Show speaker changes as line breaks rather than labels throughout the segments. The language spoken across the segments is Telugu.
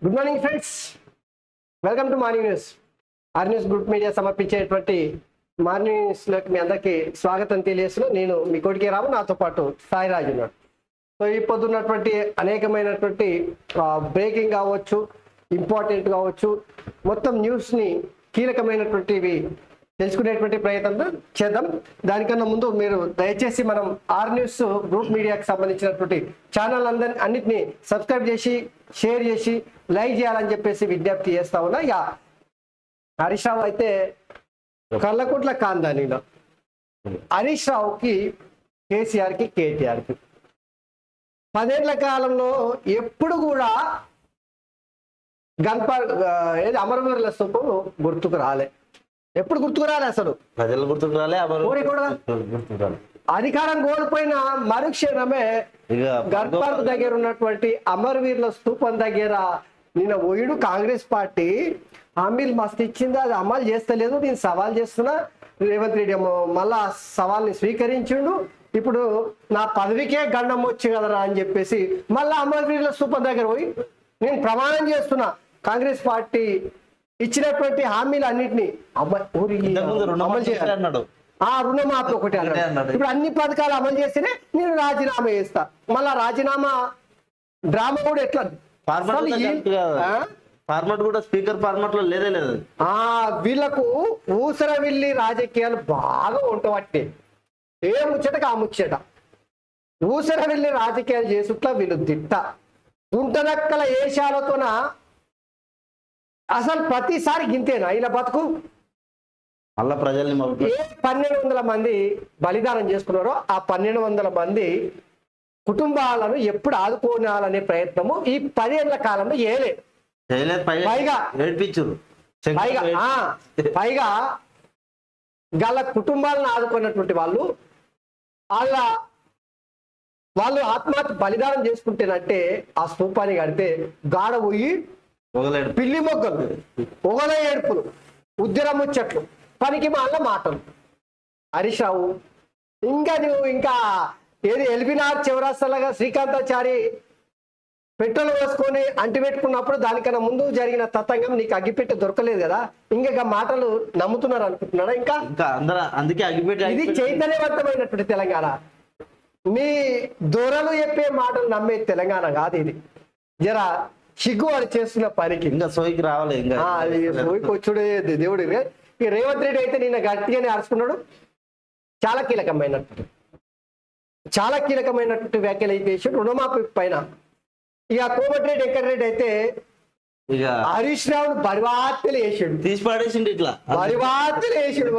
Good morning friends, welcome to morning news. R news group media సమర్పించేటువంటి మార్నింగ్ న్యూస్లోకి మీ అందరికీ స్వాగతం తెలియజేస్తున్నాను. నేను మీ కోటికే రాము, నాతో పాటు సాయిరాజు ఉన్నాడు. సో ఈ పొద్దున్నటువంటి అనేకమైనటువంటి బ్రేకింగ్ కావచ్చు, ఇంపార్టెంట్ కావచ్చు, మొత్తం న్యూస్ని కీలకమైనటువంటివి తెలుసుకునేటువంటి ప్రయత్నం చేద్దాం. దానికన్నా ముందు మీరు దయచేసి మనం ఆర్ న్యూస్ గ్రూప్ మీడియాకి సంబంధించినటువంటి ఛానల్ అన్నిటినీ సబ్స్క్రైబ్ చేసి, షేర్ చేసి, లైక్ చేయాలని చెప్పేసి విజ్ఞప్తి చేస్తా ఉన్నా. ఇక హరీష్ రావు అయితే కళ్ళకుట్ల కాందానిలో హరీష్ రావుకి, కేసీఆర్కి, కేటీఆర్కి 10 ఏళ్ల కాలంలో ఎప్పుడు కూడా ఏది అమరవీరుల స్తూపం గుర్తుకు రాలే. ఎప్పుడు గుర్తుకు రాలే, అసలు
ప్రజలు గుర్తుకు రాలే,
అధికారం కోల్పోయిన మరుక్షణమే గన్పార్క్ దగ్గర ఉన్నటువంటి అమరవీరుల స్తూపం దగ్గర నిన్న పోయిడు. కాంగ్రెస్ పార్టీ హామీలు మస్తు ఇచ్చింది, అది అమలు చేస్తలేదు. నేను సవాల్ చేస్తున్నా, రేవంత్ రెడ్డి మళ్ళా సవాల్ని స్వీకరించిండు. ఇప్పుడు నా పదవికే గండం వచ్చి కదరా అని చెప్పేసి మళ్ళా అమరవీరుల స్తూపం దగ్గర పోయి నేను ప్రమాణం చేస్తున్నా, కాంగ్రెస్ పార్టీ ఇచ్చినటువంటి హామీలు అన్నింటినీ అమలు చేయాలి. రుణమాఫీ ఒకటి అన్నాడు. ఇప్పుడు అన్ని పథకాలు అమలు చేస్తేనే నేను రాజీనామా చేస్తా. మళ్ళా రాజీనామా డ్రామా కూడా ఎట్లా,
ఫార్మాట్ కూడా స్పీకర్ ఫార్మాట్ లో లేదే లేదు.
వీళ్ళకు ఊసరవిల్లి రాజకీయాలు బాగా ఉంటాయి. ఏ ముచ్చటకు ఆ ముచ్చట ఊసరవిల్లి రాజకీయాలు చేసుట్లా వీళ్ళు తిట్ట గుంటనక్కల ఏషాలతోన అసలు ప్రతిసారి గింతేనా ఇలా బతుకు.
మళ్ళా ప్రజల్ని
1200 మంది బలిదానం చేసుకున్నారో ఆ 1200 మంది కుటుంబాలను ఎప్పుడు ఆదుకోనాలనే ప్రయత్నము ఈ 10 ఏళ్ల కాలంలో పైగా గల కుటుంబాలను ఆదుకున్నటువంటి వాళ్ళు ఆత్మహత్య బలిదానం చేసుకుంటేనంటే ఆ స్తూపాన్ని కడితే గాడ పోయి పిల్లి మొగ్గలు, ఒగల ఏడుపులు, ఉద్దిర ముచ్చట్లు, పనికి మాల మాటలు. హరీష్ రావు ఇంకా ఏది ఎల్బినార్ చివరాస్తలాగా శ్రీకాంతాచారి పెట్రోల్ పోసుకొని అంటిపెట్టుకున్నప్పుడు దానికన్నా ముందు జరిగిన తతంగం నీకు అగ్గిపెట్టి దొరకలేదు కదా, ఇంకా మాటలు నమ్ముతున్నారు అనుకుంటున్నారా? ఇంకా
అందుకే అగ్గిపెట్టి
ఇది చైతన్యవంతమైనటువంటి తెలంగాణ. మీ దొరలు చెప్పే మాటలు నమ్మే తెలంగాణ కాదు ఇది. జరా సిగ్గు వాడు చేస్తున్న పనికి
ఇంకా సోయికి రావాలి.
సోయికి వచ్చుడే దేవుడు. ఈ రేవంత్ రెడ్డి అయితే నిన్న గట్టిగానే అరుచుకున్నాడు. చాలా కీలకమైనటువంటి వ్యాఖ్యలు అయితే చేసి రుణమాఫీ పైన. ఇక కోమటిరెడ్డి వెంకటరెడ్డి అయితే హరీష్ రావును బరివార్తలు వేసాడు,
తీసి పడేసిండు. ఇట్లా
బరివార్తలు వేసాడు.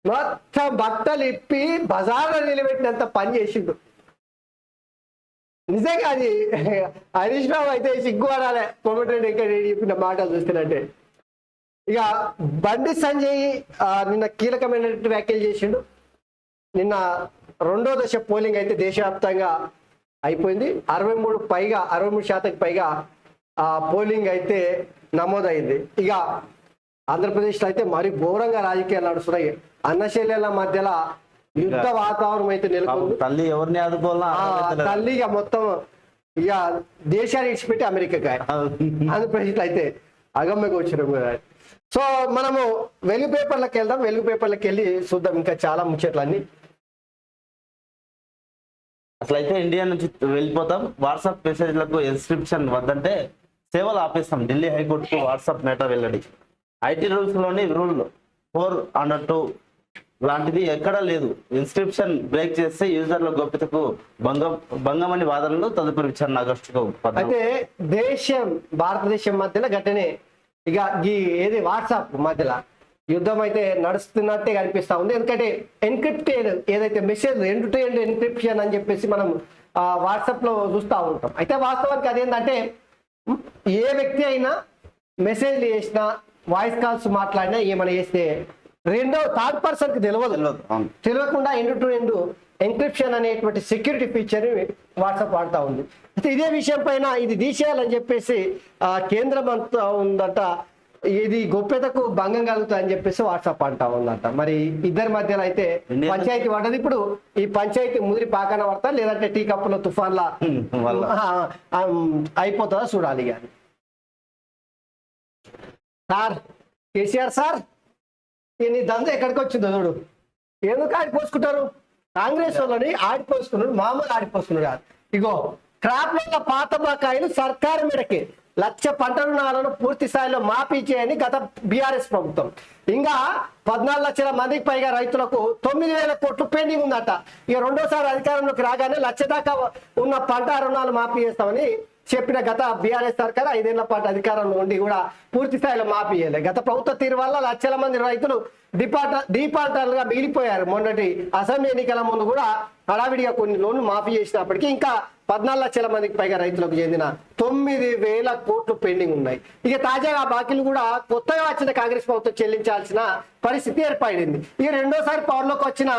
మొత్తం బట్టలు ఇప్పి బజార్లో నిలబెట్టినంత పని చేసిండు. నిజంగా అది హరీష్ రావు అయితే సిగ్గుపడాలి కోమటిరెడ్డి వెంకటరెడ్డి చెప్పిన మాటలు చూస్తున్నట్టే. ఇక బండి సంజయ్ నిన్న కీలకమైనటువంటి వ్యాఖ్యలు చేసిండు. నిన్న 2వ దశ పోలింగ్ అయితే దేశవ్యాప్తంగా అయిపోయింది. 63% పైగా పోలింగ్ అయితే నమోదైంది. ఇక ఆంధ్రప్రదేశ్లో అయితే మరి ఘోరంగా రాజకీయాలు నడుస్తున్నాయి. అన్నశైల మధ్యలో యుద్ధ వాతావరణం అయితే నెలకొంది.
తల్లి ఎవరిని ఆదుకోవాలా,
తల్లి ఇక మొత్తం ఇక దేశాన్ని ఇచ్చిపెట్టి అమెరికా ఆంధ్రప్రదేశ్లో అయితే అగమ్యకు వచ్చిన. సో మనము వెలుగు పేపర్లకు వెళ్దాం. వెలుగు పేపర్లకు వెళ్ళి చూద్దాం ఇంకా చాలా ముచ్చట్లన్నీ.
అట్లయితే ఇండియా నుంచి వెళ్ళిపోతాం. వాట్సాప్ మెసేజ్లకు ఇన్స్క్రిప్షన్ వద్దంటే సేవలు ఆపేస్తాం. ఢిల్లీ హైకోర్టుకు వాట్సాప్ మేటా వెల్లడి. ఐటీ రూల్స్ లోని రూల్ 402 లాంటిది ఎక్కడా లేదు. ఇన్స్క్రిప్షన్ బ్రేక్ చేస్తే యూజర్ల గోప్యతకు భంగమని వాదనలు. తదుపరి విచారణ ఆగస్టుకు.
అయితే భారతదేశం మధ్యలో గట్టనే ఇక ఏది వాట్సాప్ మధ్యలో యుద్ధం అయితే నడుస్తున్నట్టే కనిపిస్తా ఉంది. ఎందుకంటే ఎన్క్రిప్టెడ్ ఏదైతే message end to end encryption అని చెప్పేసి మనం వాట్సాప్ లో చూస్తూ ఉంటాం. అయితే వాస్తవానికి అదేంటంటే ఏ వ్యక్తి అయినా మెసేజ్లు చేసినా, వాయిస్ కాల్స్ మాట్లాడినా, ఏమైనా చేస్తే థర్డ్ పర్సన్ కి తెలియకుండా ఎండ్ టు ఎండ్ ఎన్క్రిప్షన్ అనేటువంటి సెక్యూరిటీ ఫీచర్ వాట్సాప్ వాడుతూ ఉంది. అయితే ఇదే విషయం పైన ఇది తీసేయాలని చెప్పేసి కేంద్రం అంతా ఉందంట. ఇది గొప్పెతకు భంగం కలుగుతుంది అని చెప్పేసి వాట్సాప్ అంటా ఉందంట. మరి ఇద్దరి మధ్యలో అయితే పంచాయతీ పడ్డది. ఇప్పుడు ఈ పంచాయతీ ముదిరి పాకన పడతా లేదంటే టీ కప్పులో తుఫాన్లా అయిపోతుందా చూడాలి. కానీ సార్ కేసీఆర్ సార్ నీ దందా ఎక్కడికి వచ్చిందో చూడు. ఎందుకు ఆడిపోసుకుంటారు? కాంగ్రెస్ వాళ్ళని ఆడిపోసుకున్నాడు, మామూలు ఆడిపోసుకున్నాడు కాదు. ఇగో క్రాప్ల పాత బకాయిలు సర్కారు మేడకి 1,00,000 పంట రుణాలను పూర్తి స్థాయిలో మాఫీ చేయని గత బీఆర్ఎస్ ప్రభుత్వం. ఇంకా 14 లక్షల మందికి పైగా రైతులకు 9,000 కోట్లు పెండింగ్ ఉందట. ఇక రెండోసారి అధికారంలోకి రాగానే 1,00,000 దాకా ఉన్న పంట రుణాలు మాఫీ చేస్తామని చెప్పిన గత బీఆర్ఎస్ సర్కారు 5 ఏళ్ల పాటు అధికారంలో ఉండి కూడా పూర్తి స్థాయిలో మాఫీ చేయలేదు. గత ప్రభుత్వ తీరు వల్ల లక్షల మంది రైతులు డిఫాల్టర్లుగా మిగిలిపోయారు. మొన్నటి అసెంబ్లీ ఎన్నికల ముందు కూడా హడావిడిగా కొన్ని లోన్లు మాఫీ చేసినప్పటికీ ఇంకా 14 లక్షల మందికి పైగా రైతులకు చెందిన 9,000 కోట్లు పెండింగ్ ఉన్నాయి. ఇక తాజాగా బాకీలు కూడా కొత్తగా వచ్చిన కాంగ్రెస్ ప్రభుత్వం చెల్లించాల్సిన పరిస్థితి ఏర్పడింది. ఇక రెండోసారి పవర్లోకి వచ్చిన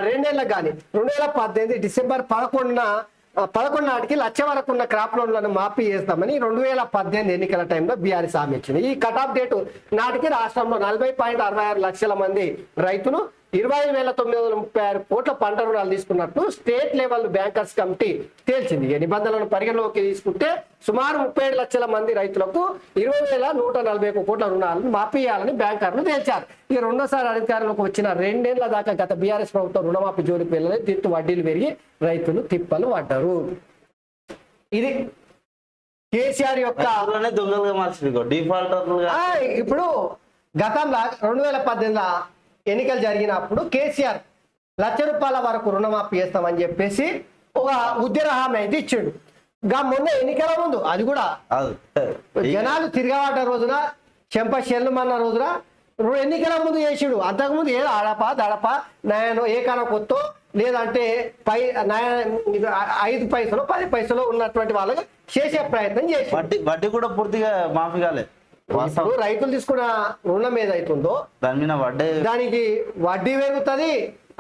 2 ఏళ్ళకు కానీ 2018 డిసెంబర్ 11 నాటికి 1,00,000 వరకు ఉన్న క్రాప్ లోన్లను మాఫీ చేస్తామని 2018 ఎన్నికల టైంలో బీఆర్ఎస్ హామీ ఇచ్చింది. ఈ కట్ ఆఫ్ డేటు నాటికి రాష్ట్రంలో 40.66 లక్షల మంది రైతులు 20,936 కోట్ల పంట రుణాలు తీసుకున్నట్టు స్టేట్ లెవెల్ బ్యాంకర్స్ కమిటీ తేల్చింది. ఈ నిబంధనలను పరిగణలోకి తీసుకుంటే సుమారు 37 లక్షల మంది రైతులకు 20,141 కోట్ల రుణాలను మాఫీ చేయాలని బ్యాంకర్లు తేల్చారు. ఈ రెండోసారి అధికారంలోకి వచ్చిన 2 ఏళ్ల దాకా గత బీఆర్ఎస్ ప్రభుత్వం రుణమాఫీ జోలికి వెళ్ళలేదు. తిట్టు వడ్డీలు పెరిగి రైతులు తిప్పలు పడ్డారు. ఇది కేసీఆర్ యొక్క
దొంగలుగా మార్చింది డిఫాల్టర్లుగా.
ఇప్పుడు గతంలో 2018 ఎన్నికలు జరిగినప్పుడు కేసీఆర్ 1,00,000 రూపాయల వరకు రుణమాఫీ చేస్తామని చెప్పేసి ఒక ఉద్యమ హామీ అయితే ఇచ్చిండు. మొన్న ఎన్నికల ముందు అది కూడా జనాలు తిరగబడ్డ రోజున చెంప చెల్లుమన్న రోజున ఎన్నికల ముందు చేసిండు. అంతకుముందు ఏదో అడప దడప నయనో ఏకాన కొత్తో లేదంటే 5 పైసలు 10 పైసలు ఉన్నటువంటి వాళ్ళకి చేసే ప్రయత్నం చేసి
వడ్డీ కూడా పూర్తిగా మాఫీ కాలేదు.
రైతులు తీసుకున్న రుణం ఏదైతుందో దానికి వడ్డీ పెరుగుతుంది.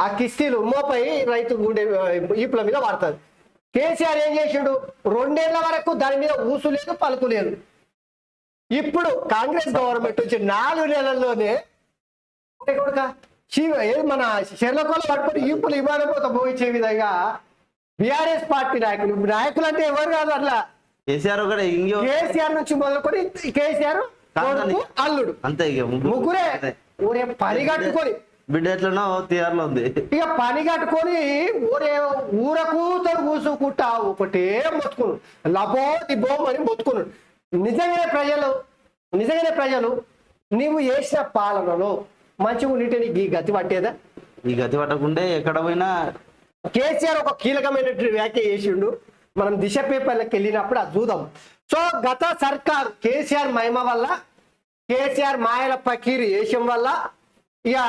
ఆ కిస్తీలు మోపై రైతు గుండె ఈపుల మీద పడుతుంది. కేసీఆర్ ఏం చేసిండు? 2 ఏళ్ల వరకు దాని మీద ఊసు లేదు పలుకు లేదు. ఇప్పుడు కాంగ్రెస్ గవర్నమెంట్ వచ్చి 4 నెలల్లోనే మన శర్లకోల పట్టుకుని ఈపులు ఇవ్వకపోతే పోయించే విధంగా బీఆర్ఎస్ పార్టీ నాయకులు అంటే ఎవరు కాదు. అట్లా కేసీఆర్ నుంచి మొదలుకొని కేసీఆర్ అల్లుడు అంతే ముగ్గురే పని కట్టుకొని
బిడ్డ ఎట్లనో తీయార్లో ఉంది.
ఇక పని కట్టుకొని ఊరకూతో కూసుకుంటా ఒకటే మొత్తుకున్నాడు. లబో దిబో అని మొత్తుకున్నాడు. నిజంగానే ప్రజలు నీవు చేసిన పాలనలో మంచిగా ఉంటే నీకు ఈ గతి పట్టేదా?
ఈ గతి పట్టకుంటే ఎక్కడ పోయినా
కేసీఆర్ ఒక కీలకమైనటువంటి వ్యాఖ్య చేసిండు. మనం దిశ పేపర్లకు వెళ్ళినప్పుడు అది చూద్దాం. సో గత సర్కార్ కేసీఆర్ మహిమ వల్ల కేసీఆర్ మాయల పకీరు వేషం వల్ల ఇక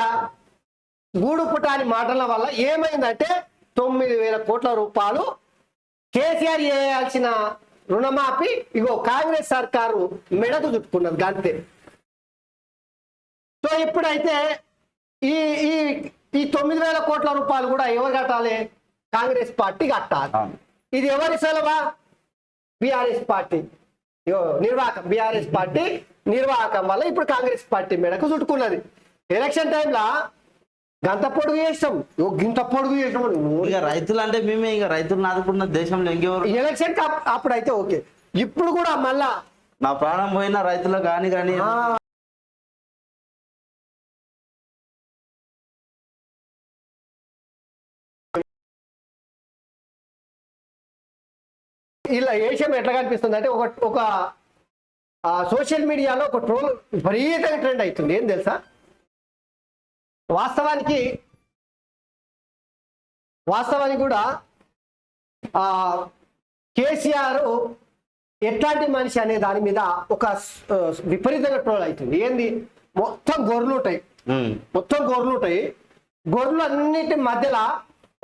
గూడు పుటాని మాటల వల్ల ఏమైందంటే 9,000 కోట్ల రూపాయలు కేసీఆర్ చేయాల్సిన రుణమాఫీ ఇగో కాంగ్రెస్ సర్కారు మెడకు చుట్టుకున్నది గంతే. సో ఇప్పుడైతే ఈ ఈ 9,000 కోట్ల రూపాయలు కూడా ఎవరు కట్టాలి? కాంగ్రెస్ పార్టీ కట్టాలి. ఇది ఎవరి సెలవా? బీఆర్ఎస్ పార్టీ నిర్వాహకం. బీఆర్ఎస్ పార్టీ నిర్వాహకం వల్ల ఇప్పుడు కాంగ్రెస్ పార్టీ మెడకు చుట్టుకున్నది. ఎలక్షన్ టైంలో గంత పొడుగు చేసాం, గింత పొడుగు చేసాం.
రైతులు అంటే మేమే ఇక రైతులు నాదుకున్న దేశంలో ఇంకెవరు?
ఎలక్షన్ అప్పుడు అయితే ఓకే. ఇప్పుడు కూడా మళ్ళా
నా ప్రాణం పోయిన రైతులు కానీ
ఇలా ఏషియం ఎట్లా కనిపిస్తుంది అంటే ఒక సోషల్ మీడియాలో ఒక ట్రోల్ విపరీతంగా ట్రెండ్ అవుతుంది. ఏం తెలుసా? వాస్తవానికి కూడా కేసీఆర్ ఎట్లాంటి మనిషి అనే దాని మీద ఒక విపరీతంగా ట్రోల్ అవుతుంది. ఏంది? మొత్తం గొర్రెలు ఉంటాయి. గొర్రెలు అన్నిటి మధ్యలో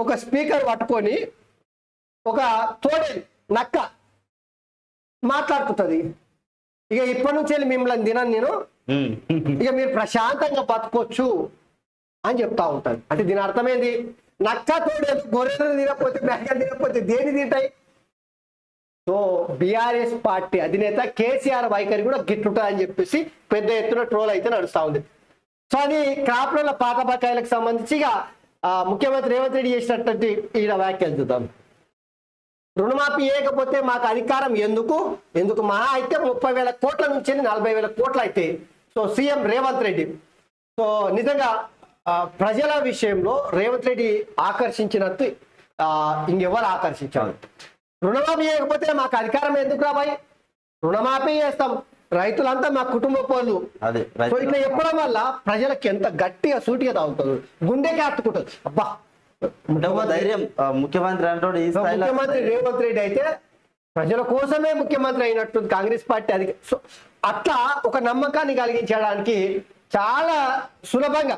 ఒక స్పీకర్ పట్టుకొని ఒక తోడేలు నక్క మాట్లాడుతుంది. ఇక ఇప్పటి నుంచి వెళ్ళి మిమ్మల్ని తినను నేను, ఇక మీరు ప్రశాంతంగా బతకొచ్చు అని చెప్తా ఉంటాను. అంటే దీని అర్థమైంది, నక్క తోడేలు గొర్రెలు తినకపోతే మేకలు తినకపోతే దేని తింటాయి? సో బీఆర్ఎస్ పార్టీ అధినేత కేసీఆర్ వైఖరి కూడా గిట్లుంటుందని చెప్పేసి పెద్ద ఎత్తున ట్రోల్ అయితే నడుస్తా ఉంది. సో అది క్రాప్ల పాత బకాయిలకు సంబంధించి ఇక ముఖ్యమంత్రి రేవంత్ రెడ్డి చేసినటువంటి ఈయన వ్యాఖ్యలు చూద్దాం. రుణమాఫీ చేయకపోతే మాకు అధికారం ఎందుకు మహా అయితే 30,000 కోట్ల నుంచి 40,000 కోట్లు అయితే. So CM Revanth Reddy so నిజంగా ప్రజల విషయంలో రేవంత్ రెడ్డి ఆకర్షించినట్టు ఇంకెవరు ఆకర్షించారు. రుణమాఫీ చేయకపోతే మాకు అధికారం ఎందుకు రాబాయి, రుణమాఫీ చేస్తాం, రైతులంతా మా కుటుంబ పోలు. సో ఇట్లా చెప్పడం వల్ల ప్రజలకు ఎంత గట్టిగా సూటిగా తాగుతుంది, గుండెకి అట్టుకుంటుంది. అబ్బా
ధైర్యం ముఖ్యమంత్రి అంటాడు.
ముఖ్యమంత్రి రేవంత్ రెడ్డి అయితే ప్రజల కోసమే ముఖ్యమంత్రి అయినట్టు కాంగ్రెస్ పార్టీ అది. సో అట్లా ఒక నమ్మకాన్ని కలిగించడానికి చాలా సులభంగా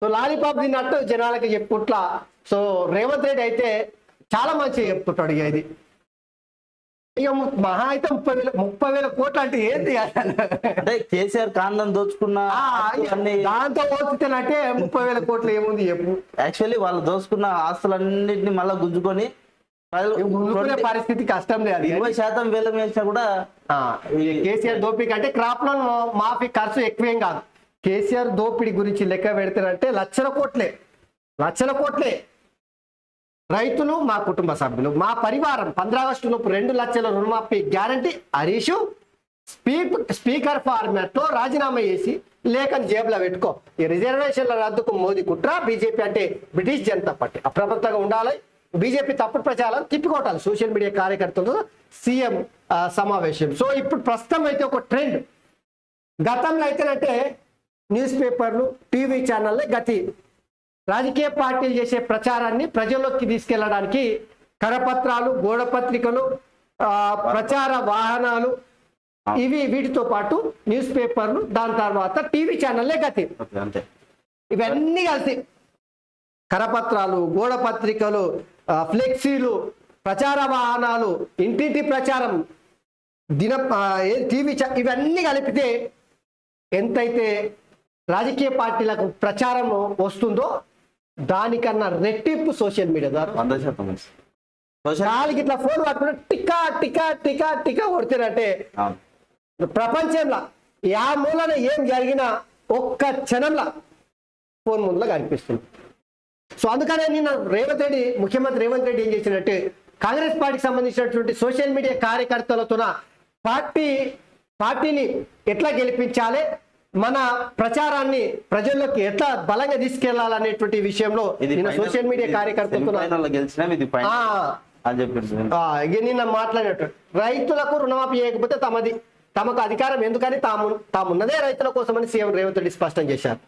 సో లాలీపాప్ తిన్నట్టు జనాలకి చెప్పుట్లా. సో రేవంత్ రెడ్డి అయితే చాలా మంచిగా చెప్తుంటాడు. ఇక ఇది ఇక మహా అయితే 30,000 కోట్లు అంటే ఏంటి
అంటే కేసీఆర్ కాండం దోచుకున్న
దాంతో పోతుంటేనంటే 30,000 కోట్లు ఏముంది చెప్పు.
యాక్చువల్లీ వాళ్ళు దోచుకున్న ఆస్తులన్నింటినీ మళ్ళీ గుంజుకొని
గుంజుకునే పరిస్థితి కష్టం లేదు.
20% వేలం వేసినా కూడా
కేసీఆర్ దోపిడీ అంటే క్రాప్ లోన్ మాఫీ ఖర్చు ఎక్కువేం కాదు. కేసీఆర్ దోపిడీ గురించి లెక్క పెడతారంటే లక్షల కోట్లే. రైతులు, మా కుటుంబ సభ్యులు, మా పరివారం 15 ఆగస్టు లోపు 2 లక్షల రుణమాఫీ గ్యారంటీ. హరీష్ స్పీకర్ ఫార్మాట్ లో రాజీనామా చేసి లేఖను జేబులో పెట్టుకో. ఈ రిజర్వేషన్ల రద్దుకు మోదీ కుట్ర, బీజేపీ అంటే బ్రిటిష్ జనతా పార్టీ అప్రమత్తంగా ఉండాలి, బీజేపీ తప్పుడు ప్రచారాలను తిప్పికొట్టాలి. సోషల్ మీడియా కార్యకర్తలతో సీఎం సమావేశం. సో ఇప్పుడు ప్రస్తుతం అయితే ఒక ట్రెండ్. గతంలో అయితేనంటే న్యూస్ పేపర్లు, టీవీ ఛానళ్ళే గతి. రాజకీయ పార్టీలు చేసే ప్రచారాన్ని ప్రజల్లోకి తీసుకెళ్లడానికి కరపత్రాలు, గోడపత్రికలు, ప్రచార వాహనాలు వీటితో పాటు న్యూస్ పేపర్లు, దాని తర్వాత టీవీ ఛానల్లే గతి. ఇవన్నీ కలిసి కరపత్రాలు, గోడపత్రికలు, ఫ్లెక్సీలు, ప్రచార వాహనాలు, ఇంటింటి ప్రచారం, టీవీ ఇవన్నీ కలిపితే ఎంతైతే రాజకీయ పార్టీలకు ప్రచారం వస్తుందో దానికన్నా రెట్టింపు సోషల్ మీడియా ద్వారా
100%.
ఇట్లా ఫోన్ పట్టుకుంటే టికా టికా టికా టికా కొడుతున్నట్టే ప్రపంచంలో ఆ మూలన ఏం జరిగినా ఒక్క క్షణంలో ఫోన్ ముందులో కనిపిస్తుంది. సో అందుకనే నిన్న ముఖ్యమంత్రి రేవంత్ రెడ్డి ఏం చేసినట్టు కాంగ్రెస్ పార్టీకి సంబంధించినటువంటి సోషల్ మీడియా కార్యకర్తలతో పార్టీని ఎట్లా గెలిపించాలి, మన ప్రచారాన్ని ప్రజల్లోకి ఎట్లా బలంగా తీసుకెళ్లాలనేటువంటి విషయంలో సోషల్ మీడియా కార్యకర్తలతో నిన్న మాట్లాడినట్టు రైతులకు రుణమాఫీ చేయకపోతే తమకు అధికారం ఎందుకని తామున్నదే రైతుల కోసమని సీఎం రేవంత్ రెడ్డి స్పష్టం చేశారు.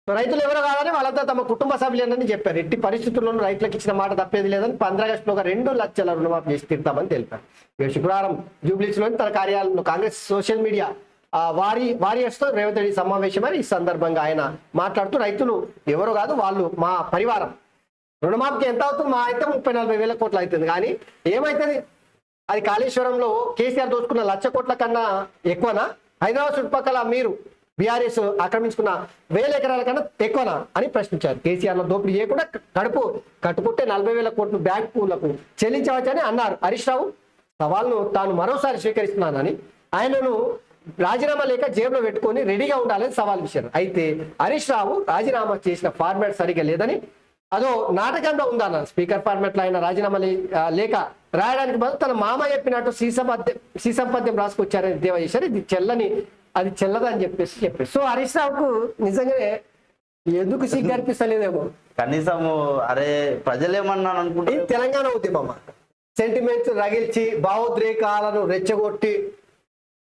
రైతులు ఎవరో కాదని వాళ్ళంతా తమ కుటుంబ సభ్యులేనని చెప్పారు. ఎట్టి పరిస్థితుల్లోనూ రైతులకు ఇచ్చిన మాట తప్పేది లేదని 15 ఆగస్టులో 2 లక్షల రుణమాఫీ చేసి తీరుతామని తెలిపారు. శుక్రవారం జూబ్లీస్లోని తన కార్యాలయంలో కాంగ్రెస్ సోషల్ మీడియా వారియర్స్ తో రేవంత్ రెడ్డి సమావేశమని ఈ సందర్భంగా ఆయన మాట్లాడుతూ రైతులు ఎవరో కాదు, వాళ్ళు మా పరివారం. రుణమాఫీకి ఎంత అవుతుంది? మా అయితే 30,000-40,000 కోట్లు అవుతుంది. కానీ ఏమైతుంది? అది కాళేశ్వరంలో కేసీఆర్ దోచుకున్న 1,00,000 కోట్ల కన్నా ఎక్కువనా? హైదరాబాద్ చుట్టుపక్కల మీరు బీఆర్ఎస్ ఆక్రమించుకున్న 1,000 ఎకరాల కన్నా ఎక్కువనా అని ప్రశ్నించారు. కేసీఆర్ లో దోపిడీ చేయకుండా కట్టుకుంటే 40,000 కోట్లు బ్యాంకులకు చెల్లించవచ్చని అన్నారు. హరీష్ రావు సవాల్ను తాను మరోసారి స్వీకరిస్తున్నానని, ఆయనను రాజీనామా లేక జేబులో పెట్టుకొని రెడీగా ఉండాలని సవాల్ విసిరారు. అయితే హరీష్ రావు రాజీనామా చేసిన ఫార్మాట్ సరిగా లేదని, అదో నాటకంలో ఉందన్నారు. స్పీకర్ ఫార్మాట్ లో ఆయన రాజీనామా లేక రాయడానికి బదులు తన మామ చెప్పినట్టు సీసంపద్యం రాసుకొచ్చారని ఎద్దేవా చేశారు. అది చెల్లదని చెప్పారు. సో హరీష్ రావుకు నిజంగానే ఎందుకు సిగ్గు అనిపిస్తలేదేమో.
కనీసం అరే ప్రజలేమన్నా అనుకుంటే
తెలంగాణ ఉద్యమం సెంటిమెంట్స్ రగిల్చి భావోద్రేకాలను రెచ్చగొట్టి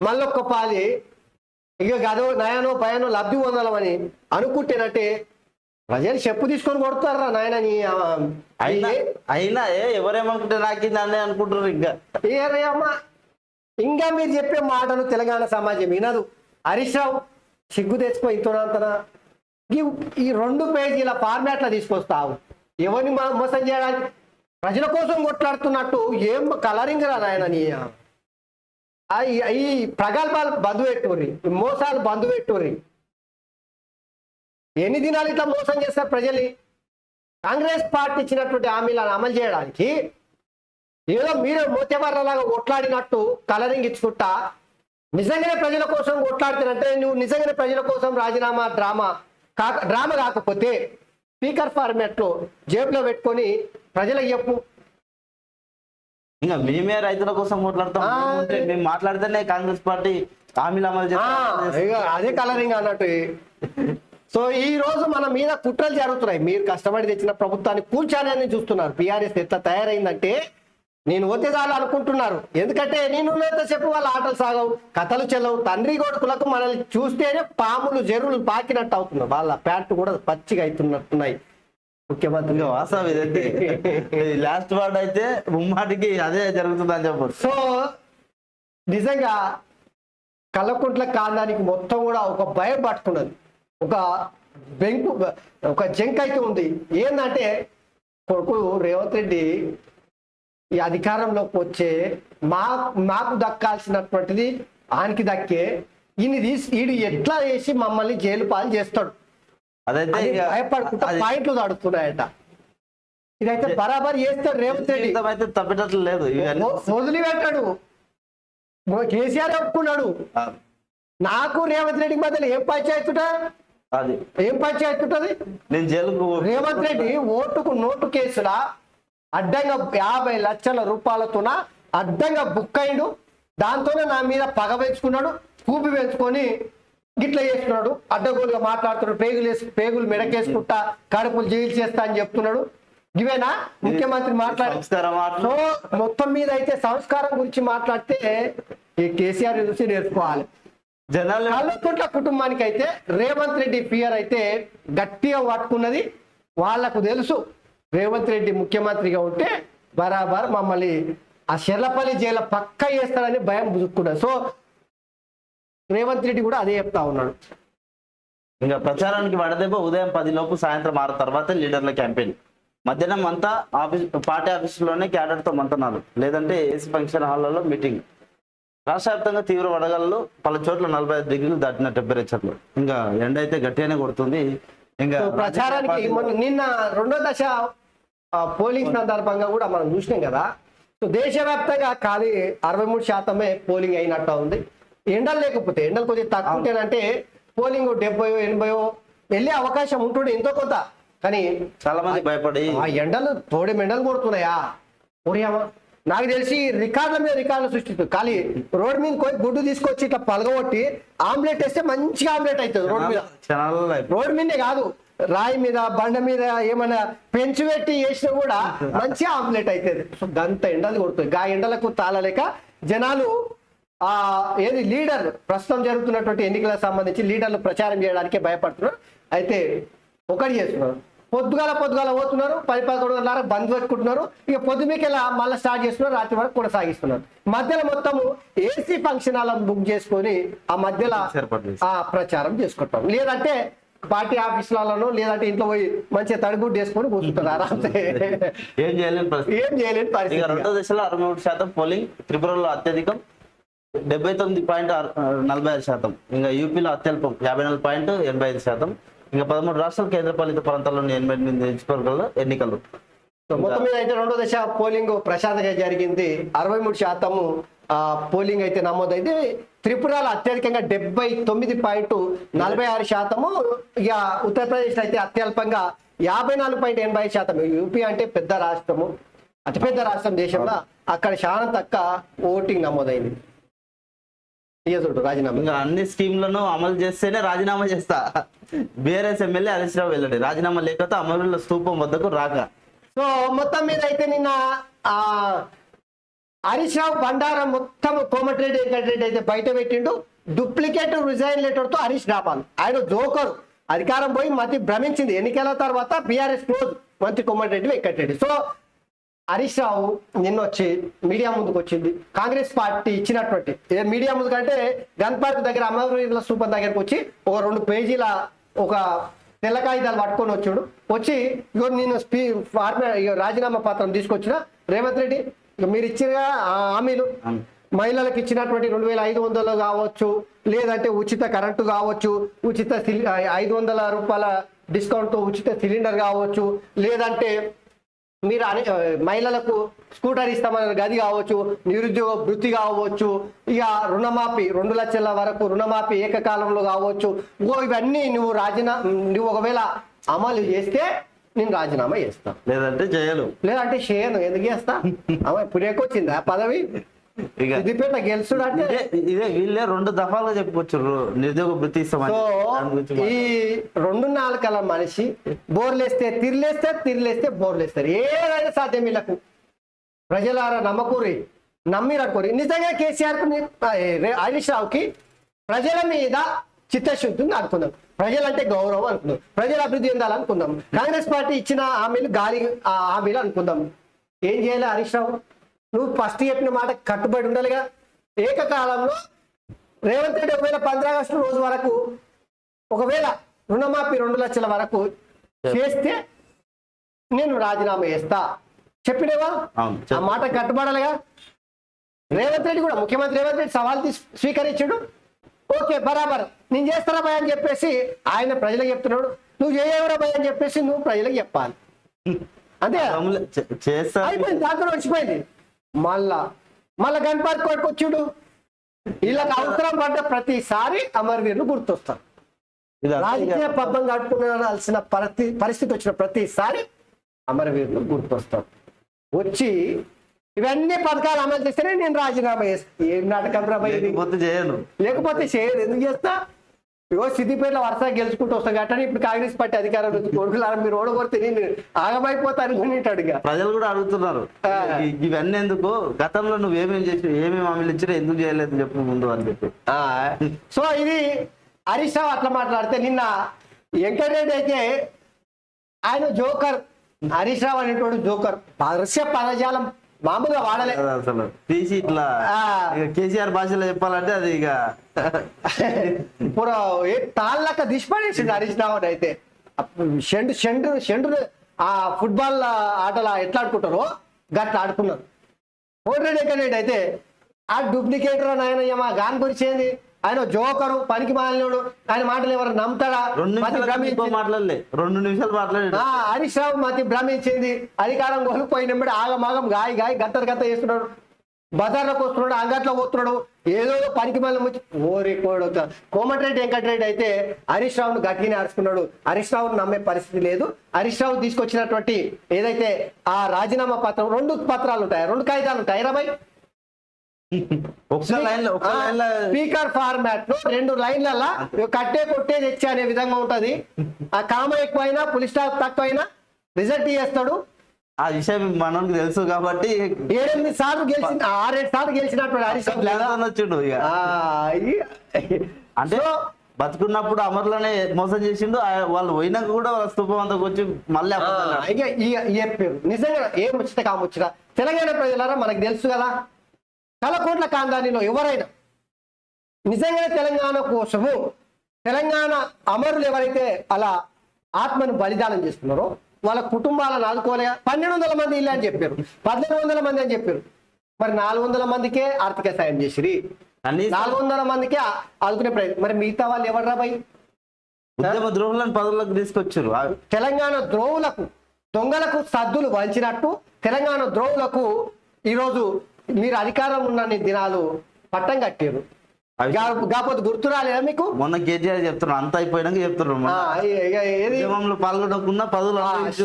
మళ్ళొక్క పాలి ఇక గదో నయానో భయానో లబ్ధి పొందాలని అనుకుంటేనంటే ప్రజలు చెప్పు తీసుకొని కొడతారా నాయన.
అయినా ఎవరేమనుకుంటే నాకు నన్నే అనుకుంటారు.
ఇంకా మీరు చెప్పే మాటలు తెలంగాణ సమాజం వినదు. హరీష్ రావు సిగ్గు తెచ్చుకో ఇంతనంతనా. ఈ 2 పేజీల ఫార్మాట్లా తీసుకొస్తావు. ఎవరిని మోసం చేయడానికి ప్రజల కోసం కొట్లాడుతున్నట్టు ఏం కలరింగ్ రా నాయన. ఈ ప్రగల్భాలు బంధు పెట్టుర్రి, మోసాలు బంధు పెట్టుర్రి. ఎన్ని దినాలు ఇట్లా మోసం చేస్తారు ప్రజల్ని? కాంగ్రెస్ పార్టీ ఇచ్చినటువంటి హామీలను అమలు చేయడానికి ఏదో మీరే మోతేవర్రలాగా కొట్లాడినట్టు కలరింగ్ ఇచ్చుకుంటా నిజంగానే ప్రజల కోసం కొట్లాడుతానంటే నువ్వు నిజంగానే ప్రజల కోసం రాజీనామా డ్రామా కాకపోతే స్పీకర్ ఫార్మాట్ లో జేబులో పెట్టుకొని ప్రజలకు చెప్పు.
ఇంకా మేమే రైతుల కోసం మాట్లాడతాం. మేము మాట్లాడితేనే కాంగ్రెస్ పార్టీ హామీలు అమలు
ఇక అదే కలరింగ్ అన్నట్టు. సో ఈ రోజు మన మీద కుట్రలు జరుగుతున్నాయి. మీరు కష్టపడి తెచ్చిన ప్రభుత్వాన్ని కూల్చాలని చూస్తున్నారు. బీఆర్ఎస్ ఎట్లా తయారైందంటే నేను ఒత్తిదాలు అనుకుంటున్నారు. ఎందుకంటే నేను చెప్పి వాళ్ళ ఆటలు సాగవు, కథలు చెల్లవు. తండ్రి కొడుకులకు మనల్ని చూస్తేనే పాములు జరువులు పాకినట్టు అవుతున్నారు. వాళ్ళ ప్యాంటు కూడా పచ్చిగా అవుతున్నట్టున్నాయి. ముఖ్యమంత్రి
వాస్తవం ఇదంటే లాస్ట్ వర్డ్ అయితే ముమ్మాటికి అదే జరుగుతుందని చెప్పారు.
సో నిజంగా కల్లకుంట్ల కాండానికి మొత్తం కూడా ఒక భయం పట్టుకున్నది, ఒక ఒక జంక్ అయితే ఉంది. ఏంటంటే కొడుకు రేవంత్ రెడ్డి ఈ అధికారంలోకి వచ్చే మాకు దక్కాల్సినటువంటిది ఆయనకి దక్కే, ఈడు ఎట్లా వేసి మమ్మల్ని జైలు పాలు చేస్తాడు
అదైతే
భయపడుకుంటా పాయింట్లు దాడుతున్నాయట. ఇదైతే బరాబర్ చేస్తాడు రేవంత్ రెడ్డి,
అయితే తప్పేటట్లు లేదు.
వదిలిపెట్టాడు. కేసీఆర్ ఒప్పుకున్నాడు. నాకు రేవంత్ రెడ్డికి మధ్యలో ఏం పంచాయతీ
అది
ఏం పంచాయతీ ఉంటుంది?
నేను జైలుకు
రేవంత్ రెడ్డి ఓటుకు నోటు కేసులా అడ్డంగా 50 లక్షల రూపాయలతోన అడ్డంగా బుక్ అయిండు. దాంతోనే నా మీద పగ పెంచుకున్నాడు, కూపి పెంచుకొని గిట్లా చేస్తున్నాడు. అడ్డగోలుగా మాట్లాడుతున్నాడు. పేగులు మెడకేసుకుంటా కడుపులు జైలు చేస్తా అని చెప్తున్నాడు. ఇవేనా ముఖ్యమంత్రి సో మొత్తం మీద అయితే సంస్కారం గురించి మాట్లాడితే ఈ కేసీఆర్ చూసి నేర్చుకోవాలి. కల్లకుంట్ల కుటుంబానికి అయితే రేవంత్ రెడ్డి ఫియర్ అయితే గట్టిగా పట్టుకున్నది. వాళ్లకు తెలుసు రేవంత్ రెడ్డి ముఖ్యమంత్రిగా ఉంటే బరాబర్ మమ్మల్ని ఆ షెర్లపల్లి జైలు పక్క చేస్తాడని భయం బుదుక్కున్నాడు. సో రేవంత్ రెడ్డి కూడా అదే చెప్తా ఉన్నాడు.
ఇంకా ప్రచారానికి వడదెబ్బ ఉదయం 10 లోపు సాయంత్రం 6 తర్వాత లీడర్ల క్యాంపెయిన్. మధ్యాహ్నం అంతా పార్టీ ఆఫీసులోనే క్యాడర్తో మంతనాలు, లేదంటే ఏసీ ఫంక్షన్ హాల్లో మీటింగ్. రాష్ట్ర వ్యాప్తంగా తీవ్ర వడగళ్ళు, పలు చోట్ల 45 డిగ్రీలు దాటిన టెంపరేచర్లు. ఇంకా ఎండ అయితే గట్టిగానే కొడుతుంది. ఇంకా
ప్రచారానికి నిన్న 2వ దశ పోలింగ్ సందర్భంగా కూడా మనం చూసినాం కదా. సో దేశవ్యాప్తంగా ఖాళీ 63% పోలింగ్ అయినట్టు ఉంది. ఎండలు లేకపోతే, ఎండలు కొంచెం తక్కువ ఉంటేనంటే పోలింగ్ 70-80 వెళ్ళే అవకాశం ఉంటుండే ఎంతో కొంత. కానీ
చాలా మంది భయపడి
ఆ ఎండలు ఎండలు కొడుతున్నాయా ఒరియామా నాకు తెలిసి రికార్డుల మీద రికార్డులు సృష్టిస్తుంది. ఖాళీ రోడ్ మీద పోయి గుడ్డు తీసుకొచ్చి ఇట్లా పలగొట్టి ఆమ్లెట్ వేస్తే మంచిగా ఆమ్లెట్ అవుతుంది. రోడ్ మీదే కాదు, రాయి మీద బండ మీద ఏమైనా పెంచి పెట్టి వేసినా కూడా మంచి ఆమ్లెట్ అవుతుంది. సో గంత ఎండలు కొడుతుంది. గా ఎండలకు తాళలేక జనాలు ఏది లీడర్ ప్రస్తుతం జరుగుతున్నటువంటి ఎన్నికలకు సంబంధించి లీడర్లు ప్రచారం చేయడానికే భయపడుతున్నారు. అయితే ఒకటి చేస్తున్నారు, పొద్దుగాల పోతున్నారు, 10-11 బంద్ పెట్టుకుంటున్నారు. ఇక పొద్దుమికెలా మళ్ళీ స్టార్ట్ చేస్తున్నారు, రాత్రి వరకు కొనసాగిస్తున్నారు. మధ్యలో మొత్తము ఏసీ ఫంక్షన్ హాల్ బుక్ చేసుకొని ఆ మధ్యలో ప్రచారం చేసుకుంటాం. లేదంటే పార్టీ ఆఫీసులలో లేదంటే ఇంట్లో పోయి మంచిగా తడిగుడ్డు వేసుకొని కూర్చుంటారు ఆరాంసే.
ఏం చేయలేని పరిస్థితి. 2వ దశలో 63% పోలింగ్. త్రిపురలో అత్యధికం 79.46%. ఇంకా యూపీలో అత్యల్పం 54.85%. ఇంకా 13 రాష్ట్రాలు కేంద్రపాలిత ప్రాంతాల్లోని 88 నియోజకవర్గాల్లో ఎన్నికలు.
మొత్తం మీద అయితే 2వ దశ పోలింగ్ ప్రశాంతంగా జరిగింది. 63% పోలింగ్ అయితే నమోదైంది. త్రిపురలో అత్యధికంగా 79.46%. ఇక ఉత్తరప్రదేశ్ అయితే అత్యల్పంగా 54.85%. యూపీ అంటే పెద్ద రాష్ట్రము, అతిపెద్ద రాష్ట్రం దేశంలో, అక్కడ చాలా తక్కువ ఓటింగ్ నమోదైంది. రాజీనామా
ఇంకా అన్ని స్కీమ్లను అమలు చేస్తేనే రాజీనామా చేస్తా. బీఆర్ఎస్ ఎమ్మెల్యే హరీష్ రావు వెల్లడి. రాజీనామా లేకపోతే అమరుల స్తూపం వద్దకు రాక.
సో మొత్తం మీద అయితే నిన్న హరీష్ రావు బండారం మొత్తం కోమటిరెడ్డి వెంకటరెడ్డి అయితే బయట పెట్టిండు. డూప్లికేట్ రిజైన్ లెటర్ తో హరీష్ రావాలి. ఆయన జోకరు, అధికారం పోయి మతి భ్రమించింది. ఎన్నికల తర్వాత బీఆర్ఎస్ క్లోజ్ మంత్రి కోమటిరెడ్డి వెంకటరెడ్డి. సో హరీష్ రావు నిన్న వచ్చి మీడియా ముందుకు వచ్చింది. కాంగ్రెస్ పార్టీ ఇచ్చినటువంటి మీడియా ముందు కంటే గన్ పార్క్ దగ్గర అమరవీరుల స్తూపం దగ్గరకు వచ్చి ఒక 2 పేజీల ఒక తెల్ల కాగితాలు పట్టుకొని వచ్చాడు. వచ్చి ఇగో నేను రాజీనామా పత్రం తీసుకొచ్చిన రేవంత్ రెడ్డి, మీరు ఇచ్చిన హామీలు మహిళలకు ఇచ్చినటువంటి 2500 కావచ్చు, లేదంటే ఉచిత కరెంటు కావచ్చు, ఉచిత 500 రూపాయల డిస్కౌంట్ ఉచిత సిలిండర్ కావచ్చు, లేదంటే మీరు మహిళలకు స్కూటర్ ఇస్తామన్న గది కావచ్చు, నిరుద్యోగ వృత్తి కావచ్చు, ఇక రుణమాఫీ 2 లక్షల వరకు రుణమాఫీ ఏకకాలంలో కావచ్చు. ఇవన్నీ నువ్వు ఒకవేళ అమలు చేస్తే నేను రాజీనామా చేస్తా,
లేదంటే చేయను.
లేదంటే చేయను. ఎందుకు చేస్తా? పురేకొచ్చింది ఆ పదవి.
ఇక
సిద్దిపేట గెలుచుడు అంటే
ఇదే వీళ్ళే 2 దఫాలుగా చెప్పుకోవచ్చు నిరుద్యోగ వృత్తి ఇస్తామని.
సో ఈ 2 నాలుకల మనిషి బోర్లేస్తే తిరిలేస్తే బోర్లేస్తారు. ఏదైనా సాధ్యం వీళ్ళకు. ప్రజలారా నమ్మకూరి, నమ్మిరనుకోరి. నిజంగా కేసీఆర్ హరీష్ రావుకి ప్రజల మీద చిత్తశుద్ధిని అనుకుందాం, ప్రజలంటే గౌరవం అనుకుందాం, ప్రజల అభివృద్ధి చెందాలనుకుందాం. కాంగ్రెస్ పార్టీ ఇచ్చిన హామీలు హామీలు అనుకుందాం. ఏం చేయాలి హరీష్ రావు? నువ్వు ఫస్ట్ చెప్పిన మాట కట్టుబడి ఉండాలిగా. ఏకకాలంలో రేవంత్ రెడ్డి ఒకవేళ 15 ఆగస్టు రోజు వరకు ఒకవేళ రుణమాఫీ 2 లక్షల వరకు చేస్తే నేను రాజీనామా చేస్తా చెప్పినేవా? ఆ మాట కట్టుబడాలిగా. రేవంత్ రెడ్డి కూడా, ముఖ్యమంత్రి రేవంత్ రెడ్డి సవాల్ స్వీకరించాడు. ఓకే బరాబర్ నేను చేస్తారా భయ అని చెప్పేసి ఆయన ప్రజలకు చెప్తున్నాడు. నువ్వు చేయవరా భయ అని చెప్పేసి నువ్వు ప్రజలకు చెప్పాలి. అంతే అయిపోయింది, దాంట్లో వచ్చిపోయింది. మళ్ళా గన్ పార్క్ కొట్టుకొచ్చుడు. వీళ్ళకి అవసరం పడ్డ ప్రతిసారి అమరవీరులు గుర్తొస్తారు. రాజకీయ పబ్బం కట్టుకునాల్సిన పరిస్థితి వచ్చిన ప్రతిసారి అమరవీరులు గుర్తొస్తారు. వచ్చి ఇవన్నీ పథకాలు అమలు చేస్తేనే నేను రాజీనామా చేస్తాను. ఏం నాటకం
చేయను,
లేకపోతే చేయదు. ఎందుకు చేస్తా? ఇగో సిద్దిపేటలో వరుస గెలుచుకుంటూ వస్తాం కాబట్టి ఇప్పుడు కాంగ్రెస్ పార్టీ అధికారం కొడుకులారా మీరు ఓడగొడితే నేను ఆగమైపోతా అనుకునేటాడు.
ప్రజలు కూడా అడుగుతున్నారు ఇవన్నీ ఎందుకు, గతంలో నువ్వు ఏమేమి చేసి ఏమేమి హామీలు ఇచ్చినా ఎందుకు చేయలేదు చెప్పు ముందు అని చెప్పి.
సో ఇది హరీష్ రావు అట్లా మాట్లాడితే, నిన్న వెంకటరెడ్డి అయితే ఆయన జోకర్. హరీష్ రావు అనేటువంటి జోకర్. పదజాలం మామూలుగా వాడలే
అసలు. తీసి ఇట్లా కేసీఆర్ భాషలో చెప్పాలంటే అది ఇక
ఇప్పుడు తాళ్ళక దిష్పడేసిండు హరీష్ రావు అయితే. షెండు ఆ ఫుట్బాల్ ఆటలు ఎట్లా ఆడుకుంటారో గట్లా ఆడుకున్నారు. కోటిరెడ్డి అయితే ఆ డూప్లికేటర్ ఆయన మా గాని గురించి ఆయన జోకరు, పనికి మాలినోడు. ఆయన మాటలు ఎవరు నమ్ముతాడా?
2 నిమిషాలు మాట్లాడాడు.
హరీష్ రావు మతి భ్రమించింది. అధికారం కోల్పోయినప్పుడు ఆగమాగం గాయ గత్త చేస్తున్నాడు. బజార్లోకి వస్తున్నాడు, అంగట్లో పోతున్నాడు, ఏదో పనికి మళ్ళీ ముచ్చి ఓరి కోడొక. కోమటిరెడ్డి వెంకటరెడ్డి అయితే హరీష్ రావును గట్టిగానే అరుచుకున్నాడు. హరీష్ రావును నమ్మే పరిస్థితి లేదు. హరీష్ రావు తీసుకొచ్చినటువంటి ఏదైతే ఆ రాజీనామా పత్రం, 2 పత్రాలు ఉంటాయి, 2 కాగితాలు ఉంటాయి. 20 స్పీకర్ ఫార్మాట్ లో 2 లైన్లలో కట్టే కొట్టే తెచ్చి అనే విధంగా ఉంటది. ఆ కామ ఎక్కువైనా పులి స్టాప్ తక్కువైనా రిజల్ట్ చేస్తాడు.
ఆ విషయం మనకు తెలుసు కాబట్టి
7-8 సార్లు గెలిచిన 6-7 సార్లు గెలిచినటువంటి హరీష్
వచ్చిండు. అంటే బతుకున్నప్పుడు అమరులనే మోసం చేసిండు. వాళ్ళు పోయినాక కూడా వాళ్ళ స్థూపం అంతకు వచ్చి మళ్ళీ
చెప్పారు. నిజంగా ఏం ముచ్చట కాముచ్చట. తెలంగాణ ప్రజలారా మనకు తెలుసు కదా, కలకోట్ల కాందానిలో ఎవరైనా నిజంగా తెలంగాణ కోసము తెలంగాణ అమరులు ఎవరైతే అలా ఆత్మను బలిదానం చేస్తున్నారో వాళ్ళ కుటుంబాలను ఆదుకోలేక 1200 మంది ఇల్లు అని చెప్పారు, 1400 మంది అని చెప్పారు. మరి 400 మందికే ఆర్థిక సాయం చేసిరి, 400 మందికే ఆదుకునే ప్రయత్నం. మరి మిగతా వాళ్ళు ఎవరు రాబాయి?
ద్రోహులను పదవులకు తీసుకొచ్చారు.
తెలంగాణ ద్రోహులకు, దొంగలకు సద్దులు వంచినట్టు తెలంగాణ ద్రోహులకు ఈరోజు మీరు అధికారం ఉన్న దినాలు పట్టం కట్టారు. కాకపోతే గుర్తు రాలేదా మీకు?
మొన్న కేటీఆర్ చెప్తున్నారు, అంత అయిపోయినాక చెప్తున్నారు పాల్గొనకుండా పదవులు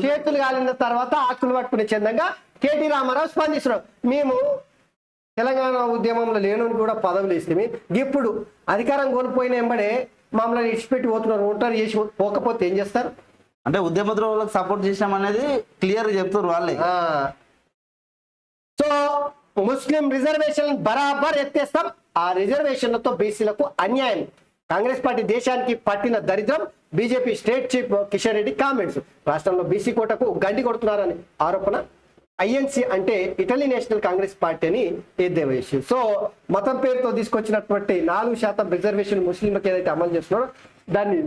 చేతులు కాలిన తర్వాత ఆకులు పట్టుకునే చందంగా కేటీ రామారావు స్పందిస్తున్నారు. మేము తెలంగాణ ఉద్యమంలో లేనని కూడా పదవులు ఇస్తే ఇప్పుడు అధికారం కోల్పోయిన ఎంబడే మమ్మల్ని ఇచ్చిపెట్టి పోతున్నారు. ఒంటరి చేసి పోకపోతే ఏం చేస్తారు?
అంటే ఉద్యమ ద్రోహులకు సపోర్ట్ చేసాం అనేది క్లియర్ గా చెప్తారు వాళ్ళే.
సో ముస్లిం రిజర్వేషన్ బరాబర్ ఎత్తేస్తాం. ఆ రిజర్వేషన్లతో బీసీలకు అన్యాయం. కాంగ్రెస్ పార్టీ దేశానికి పట్టిన దరిద్రం. BJP state chief Kishan Reddy comments. రాష్ట్రంలో బీసీ కోటకు గండి కొడుతున్నారని ఆరోపణ. ఐఎన్సీ అంటే ఇటలీ నేషనల్ కాంగ్రెస్ పార్టీ అని ఎద్దేవేసి. సో మతం పేరుతో తీసుకొచ్చినటువంటి 4% రిజర్వేషన్ ముస్లింలకు ఏదైతే అమలు చేస్తున్నారో దాన్ని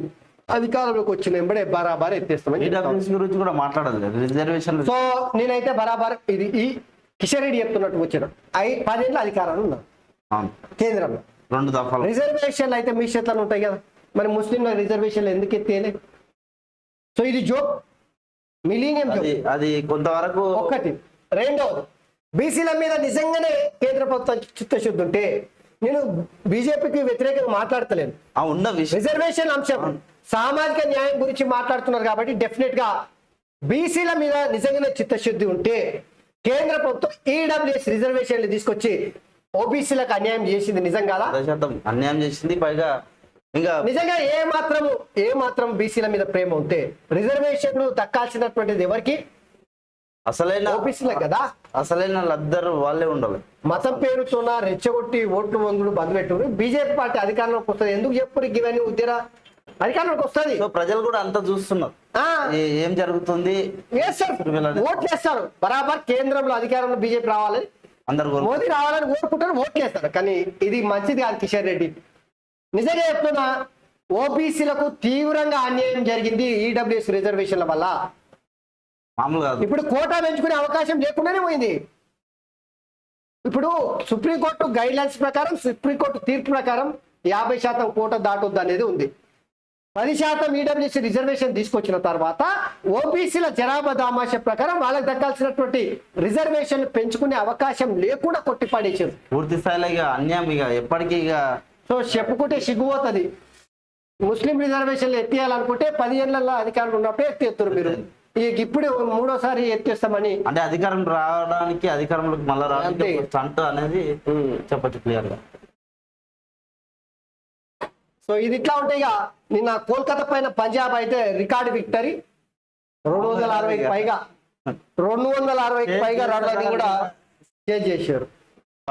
అధికారంలోకి వచ్చిన ఎంబడే బరాబర్ ఎత్తేస్తామని
గురించి కూడా మాట్లాడాలి రిజర్వేషన్.
సో నేనైతే బరాబర్ ఇది ఈ కిషన్ రెడ్డి చెప్తున్నట్టు వచ్చాడు. 10 ఏళ్ళ అధికారాలు ఉన్నారు కేంద్రంలో.
2 దఫాలు
రిజర్వేషన్లు అయితే మీ చేతుల్లో ఉంటాయి కదా, మరి ముస్లింల రిజర్వేషన్లు ఎందుకు ఎత్తేయలే? సో ఇది జోక్. మిలీనియం
అది కొంతవరకు
ఒకటి. రెండవది, బీసీల మీద నిజంగానే కేంద్ర ప్రభుత్వం చిత్తశుద్ధి ఉంటే, నేను బీజేపీకి వ్యతిరేకంగా మాట్లాడతలేను,
ఉన్న విషయం
రిజర్వేషన్ అంశం సామాజిక న్యాయం గురించి మాట్లాడుతున్నారు కాబట్టి డెఫినెట్ గా బీసీల మీద నిజంగానే చిత్తశుద్ధి ఉంటే కేంద్ర ప్రభుత్వం ఈడబ్ల్యూఎస్ రిజర్వేషన్లు తీసుకొచ్చి ఓబీసీలకు అన్యాయం చేసింది నిజం కాదా?
100% అన్యాయం చేసింది. పైగా ఇంకా
నిజంగా ఏ మాత్రం బీసీల మీద ప్రేమ ఉంటే రిజర్వేషన్లు దక్కాల్సినటువంటిది ఎవరికి?
అసలైన
ఓబీసీలకు కదా.
అసలైన లద్దరు వాళ్ళే ఉండాలి.
మతం పేరుతోన రెచ్చగొట్టి ఓట్లు వంగుడు బంద్ పెట్టుకుని బీజేపీ పార్టీ అధికారంలోకి వస్తుంది. ఎందుకు చెప్పుడు ఇవన్నీ ఉద్యరా అధికారంలోకి వస్తుంది.
సో ప్రజలు కూడా అంతా చూస్తున్నారు ఏం జరుగుతుంది.
ఓట్లు వేస్తారు బరాబర్, కేంద్రంలో అధికారంలో బీజేపీ రావాలని
అందరు
మోదీ రావాలని కోరుకుంటారు, ఓట్లు వేస్తారు. కానీ ఇది మంచిది కాదు కిషన్ రెడ్డి. నిజంగా చెప్తున్నా, ఓబీసీలకు తీవ్రంగా అన్యాయం జరిగింది ఈడబ్ల్యూఎస్ రిజర్వేషన్ల వల్ల.
మామూలు కాదు.
ఇప్పుడు కోటా పెంచుకునే అవకాశం లేకుండానే పోయింది. ఇప్పుడు సుప్రీంకోర్టు గైడ్ లైన్స్ ప్రకారం, సుప్రీంకోర్టు తీర్పు ప్రకారం 50% కోటా దాటొద్దు అనేది ఉంది. 10% ఈడబ్ల్యూఎస్ రిజర్వేషన్ తీసుకొచ్చిన తర్వాత ఓబీసీల జనాభా దామాష ప్రకారం వాళ్ళకి దక్కాల్సినటువంటి రిజర్వేషన్ పెంచుకునే అవకాశం లేకుండా కొట్టిపడేసారు.
పూర్తి స్థాయిలో ఇక అన్యాయం ఇక ఎప్పటికీ ఇక
సో చెప్పుకుంటే సిగ్గుపోతుంది. ముస్లిం రిజర్వేషన్లు ఎత్తేయాలనుకుంటే 10 ఏళ్ళ అధికారులు ఉన్నప్పుడే ఎత్తేస్తారు. మీరు ఇప్పుడు మూడోసారి ఎత్తేస్తామని
అంటే అధికారం రావడానికి, అధికారంలోకి మళ్ళీ రావడానికి స్టంట్ అనేది చెప్పచ్చు క్లియర్ గా.
సో ఇది ఇట్లా ఉంటాయి. ఇక నిన్న కోల్కతా పైన పంజాబ్ అయితే రికార్డు విక్టరీ, 260కి పైగా 260కి రన్లని కూడా చేజ్ చేశారు.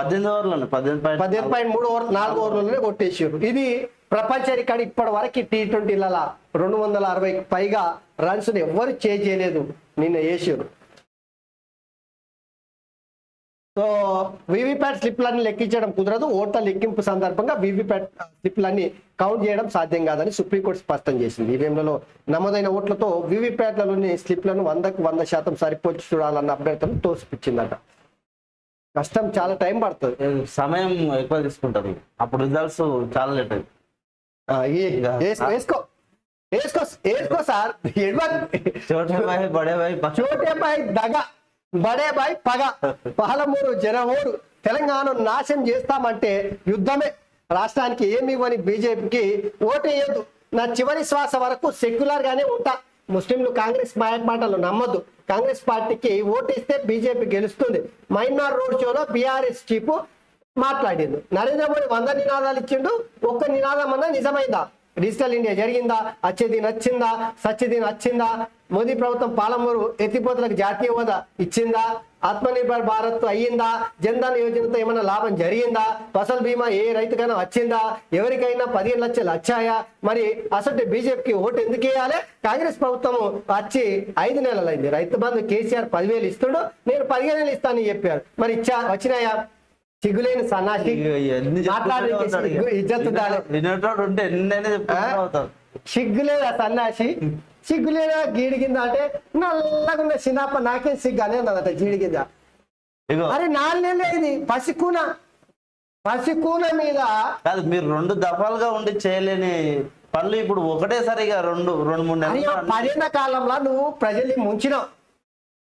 18 ఓవర్లలో
18.3 ఓవర్ 4 ఓవర్లలోనే కొట్టేసారు. ఇది ప్రపంచ రికార్డు. ఇప్పటి వరకు T20లలో 260కి పైగా రన్స్ ఎవరు చేజ్ చేయలేదు, నిన్న వేసారు. సో వీవీప్యాట్ స్లిప్లన్నీ లెక్కించడం కుదరదు. ఓట్ల లెక్కింపు సందర్భంగా వీవీప్యాట్ స్లిప్లన్నీ కౌంట్ చేయడం సాధ్యం కాదని సుప్రీంకోర్టు స్పష్టం చేసింది. ఈవీఎంలలో నమోదైన ఓట్లతో వీవీప్యాట్లలోని స్లిప్లను 100కు 100% సరిపోల్చి చూడాలన్న అభ్యర్థులను తోసిపుచ్చిందట. కష్టం, చాలా టైం పడుతుంది,
సమయం ఎక్కువ తీసుకుంటది. అప్పుడు రిజల్ట్స్ చాలా లేట్ అయింది.
వేసుకో సార్.
చోటే
భాయ్ దగ, బడే భాయ్ పగ, పాలమూరు జనమూరు తెలంగాణ నాశనం చేస్తామంటే యుద్ధమే. రాష్ట్రానికి ఏమి ఇవ్వని బీజేపీకి ఓటేయద్దు. నా చివరి శ్వాస వరకు సెక్యులర్ గానే ఉంటా. ముస్లింలు కాంగ్రెస్ మాటలు నమ్మద్దు. కాంగ్రెస్ పార్టీకి ఓటేస్తే బీజేపీ గెలుస్తుంది. మైనార్ రోడ్ షోలో బీఆర్ఎస్ చీఫ్ మాట్లాడిండు. నరేంద్ర మోడీ 100 నినాదాలు ఇచ్చిండు, ఒక్క నినాదం అన్నా నిజమైందా? డిజిటల్ ఇండియా జరిగిందా? వచ్చేది నచ్చిందా? సచ్చేది నచ్చిందా? మోదీ ప్రభుత్వం పాలమూరు ఎత్తిపోతలకు జాతీయ హోదా ఇచ్చిందా? ఆత్మనిర్భర్ భారత్ అయ్యిందా? జన్ధన్ యోజనతో ఏమైనా లాభం జరిగిందా? ఫసల్ బీమా ఏ రైతుకైనా వచ్చిందా? ఎవరికైనా 15 లక్షలు వచ్చాయా? మరి అసలు బీజేపీకి ఓటు ఎందుకు వేయాలి? కాంగ్రెస్ ప్రభుత్వం వచ్చి 5 నెలలైంది. రైతు బంధు కేసీఆర్ 10,000 ఇస్తుడు, నేను 15,000 ఇస్తానని చెప్పారు. మరి వచ్చినాయా? సిగ్గులేని సన్నాసి సిగ్గులేదా సన్నాసి? సిగ్గులేదా గీడి కింద అంటే నల్లగున్న చిన్నప్ప నాకేం సిగ్గు అనే అన్నదట జీడి కింద. అరే 4 నెలలు అయింది పసికూన మీద
కాదు. మీరు 2 దఫాలుగా ఉండి చేయలేని పనులు ఇప్పుడు ఒకటేసారిగా 2-3 నెలలు
10 ఏళ్ల కాలంలో నువ్వు ప్రజల్ని ముంచినావు.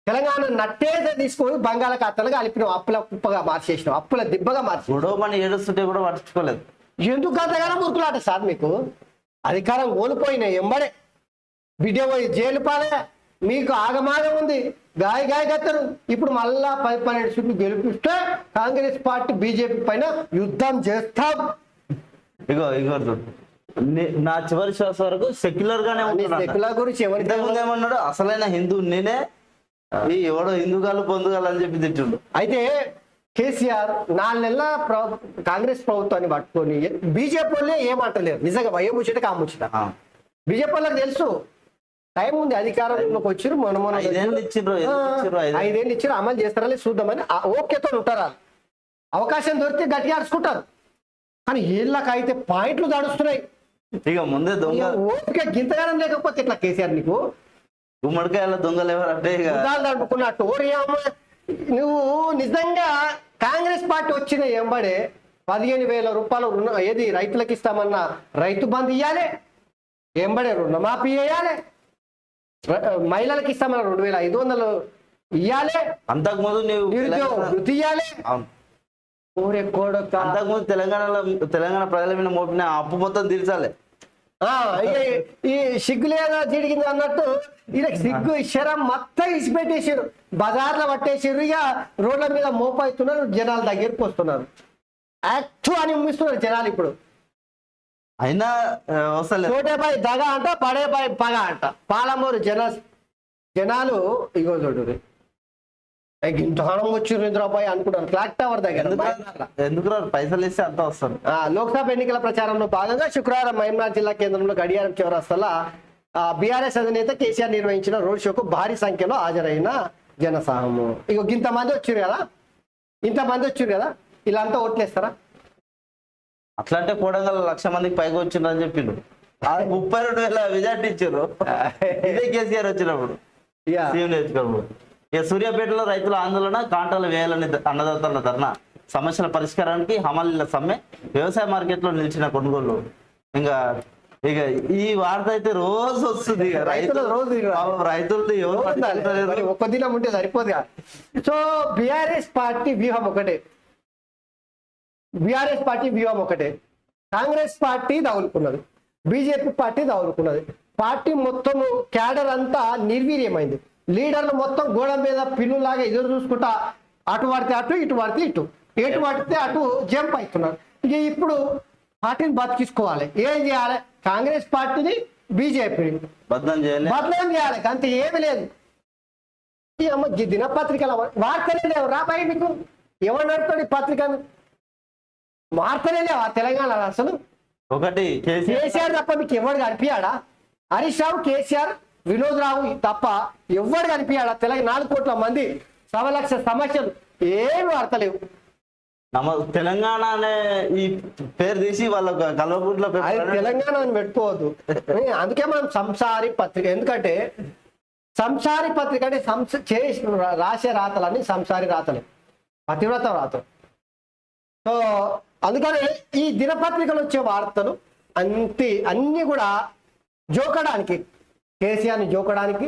తెలంగాణ నట్టేద తీసుకొని బంగాళాఖాతంలో కలిపినావు, అప్పుల కుప్పగా మార్చేసినావు, అప్పుల దిబ్బగా మార్చి.
గొడవమని ఏడుస్తుంటే కూడా పట్టించుకోలేదు.
ఎందుకు అంతగానో మురుకులాట సార్? మీకు అధికారం కోల్పోయిన ఎంబడే బిడ్డ పోయి జైలు పాలే, మీకు ఆగమాగం ఉంది, గాయ కత్తరు. ఇప్పుడు మళ్ళా 10-12 సీట్లు గెలిపిస్తే కాంగ్రెస్ పార్టీ బీజేపీ పైన యుద్ధం చేస్తాం.
ఇగో నా చివరి శ్వాస వరకు సెక్యులర్ గానే
సెక్యులర్ గురించి
ఏమన్నాడు? అసలైన హిందూ నేనే, ఎవడో హిందూగాలు పొందుగాలు అని చెప్పి తెచ్చుండు.
అయితే కేసీఆర్ 4 నెలల కాంగ్రెస్ ప్రభుత్వాన్ని పట్టుకొని బీజేపీ వాళ్ళే ఏమంటలేరు. నిజంగా ఏ ముచ్చట కాముచ్చట బీజేపీ వాళ్ళకి తెలుసు. టైం ఉంది, అధికారంలోకి వచ్చారు. మొన్న
5
ఏళ్ళు ఇచ్చారు, అమలు చేస్తారని చూద్దామని ఓకేతో ఉంటారు. అవకాశం దొరికితే గట్టిగా అరుచుకుంటారు. కానీ వీళ్ళకైతే పాయింట్లు దడుస్తున్నాయి.
ఇక ముందే దొంగ
ఓపిక గింతగానం లేకపోతే ఇట్లా కేసీఆర్ నీకు
గుమ్మడికాయల దొంగలు ఎవరంటే
అనుకున్నట్టు నువ్వు నిజంగా కాంగ్రెస్ పార్టీ వచ్చిన ఎంబడే 15,000 రూపాయలు ఏది రైతులకు ఇస్తామన్నా రైతు బంధు ఇవ్వాలి, ఎంబడే రుణమాఫీ వేయాలి, మహిళలకు ఇస్తామన్నారు 2,500 ఇయ్యాలి,
అంతకుముందు నువ్వు
నిరుద్యోగ వృత్తి ఇయ్యాలి.
అవును.
ఊరే కొడక.
అంతకుముందు తెలంగాణ ప్రజల మీద మోపిన అప్పు మొత్తం తీర్చాలి.
ఇక ఈ సిగ్గు లేదా జిడిగింది అన్నట్టు వీళ్ళకి సిగ్గు శరం మొత్తం ఇసిపెట్టేసారు, బజార్లో పట్టేసారు, ఇక రోడ్ల మీద మోపవుతున్నారు, జనాల దగ్గరికి వస్తున్నారు, యాక్చు అని ఉమ్మిస్తున్నారు జనాలు. ఇప్పుడు
అయినా వస్తలేదు.
చోటేబాయి దగ అంట, పడేబాయి పగ అంట. పాలమూరు జనాలు ఇగో చూడు ఇంత హనం వచ్చిర్రు ఇంద్రాబాయి అనుకుంటాను క్లాక్ టవర్ దగ్గర.
ఎందుకు పైసలు ఇస్తే అంతా వస్తారు.
లోక్సభ ఎన్నికల ప్రచారంలో భాగంగా శుక్రవారం మహబూబాబాద్ జిల్లా కేంద్రంలో గడియారం చౌరస్తాలో బీఆర్ఎస్ అధినేత కేసీఆర్ నిర్వహించిన రోడ్ షోకు భారీ సంఖ్యలో హాజరైన జనసాహము. ఇగో ఇంతమంది వచ్చారు కదా, ఇంతమంది వచ్చారు కదా, ఇలా అంతా ఓట్లేస్తారా?
అట్లా అంటే కొడంగల్ 1,00,000 మందికి పైకి వచ్చిందని చెప్పిండు. 32,000 మెజార్టీ ఇచ్చారు. ఇదే కేసీఆర్ వచ్చినప్పుడు సీఎం నేర్చుకోబోదు. ఇక సూర్యాపేటలో రైతుల ఆందోళన, కాంటాలు వేయాలని అన్నదాతల ధర్నా, సమస్యల పరిష్కారానికి హమాలీల సమ్మె, వ్యవసాయ మార్కెట్లో నిలిచిన కొనుగోలు. ఇంకా ఇక ఈ వార్త అయితే రోజు వస్తుంది. రైతులది
ఒక్క దినం ఉంటే సరిపోదుగా. సో బీఆర్ఎస్ పార్టీ వ్యూహం ఒకటే, కాంగ్రెస్ పార్టీ దౌలుకున్నది, బీజేపీ పార్టీ దౌలుకున్నది. పార్టీ మొత్తము క్యాడర్ అంతా నిర్వీర్యమైంది. లీడర్లు మొత్తం గోడ మీద పిన్నులాగా ఎదురు చూసుకుంటా అటు పడితే అటు, ఇటు పడితే ఇటు, ఎటు పడితే అటు జంప్ అవుతున్నారు. ఇక ఇప్పుడు పార్టీని బతికించుకోవాలి. ఏం చేయాలి? కాంగ్రెస్ పార్టీని బీజేపీని బదనాం చేయాలి, అంత ఏమి లేదు. ఈ అమ్మ దినపత్రికల వార్తలే లేవు. రాబాయి మీకు ఎవరు నడుపుతాడు ఈ పత్రికను? వార్తలే లేవా తెలంగాణ అసలు?
ఒకటి
కేసీఆర్ తప్ప మీకు ఎవరు కనిపించాడా? హరీష్ రావు, కేసీఆర్, వినోద్ రావు తప్ప ఎవరు కనిపించాడా? 4 కోట్ల మంది, 1,00,000 సమస్యలు, ఏమి వార్తలేవు.
తెలంగాణ అనే ఈ పేరు తీసి వాళ్ళ కల్వకుంట్ల
తెలంగాణ అని పెట్టుకోవద్దు. అందుకే మనం సంసారి పత్రిక, ఎందుకంటే సంసారి పత్రిక అంటే రాసే రాతలని సంసారి రాతలే, పతివ్రత రాతలు. సో అందుకని ఈ దినపత్రికలు వచ్చే వార్తలు అన్ని కూడా జోకడానికి, కేసీఆర్ని జోకడానికి,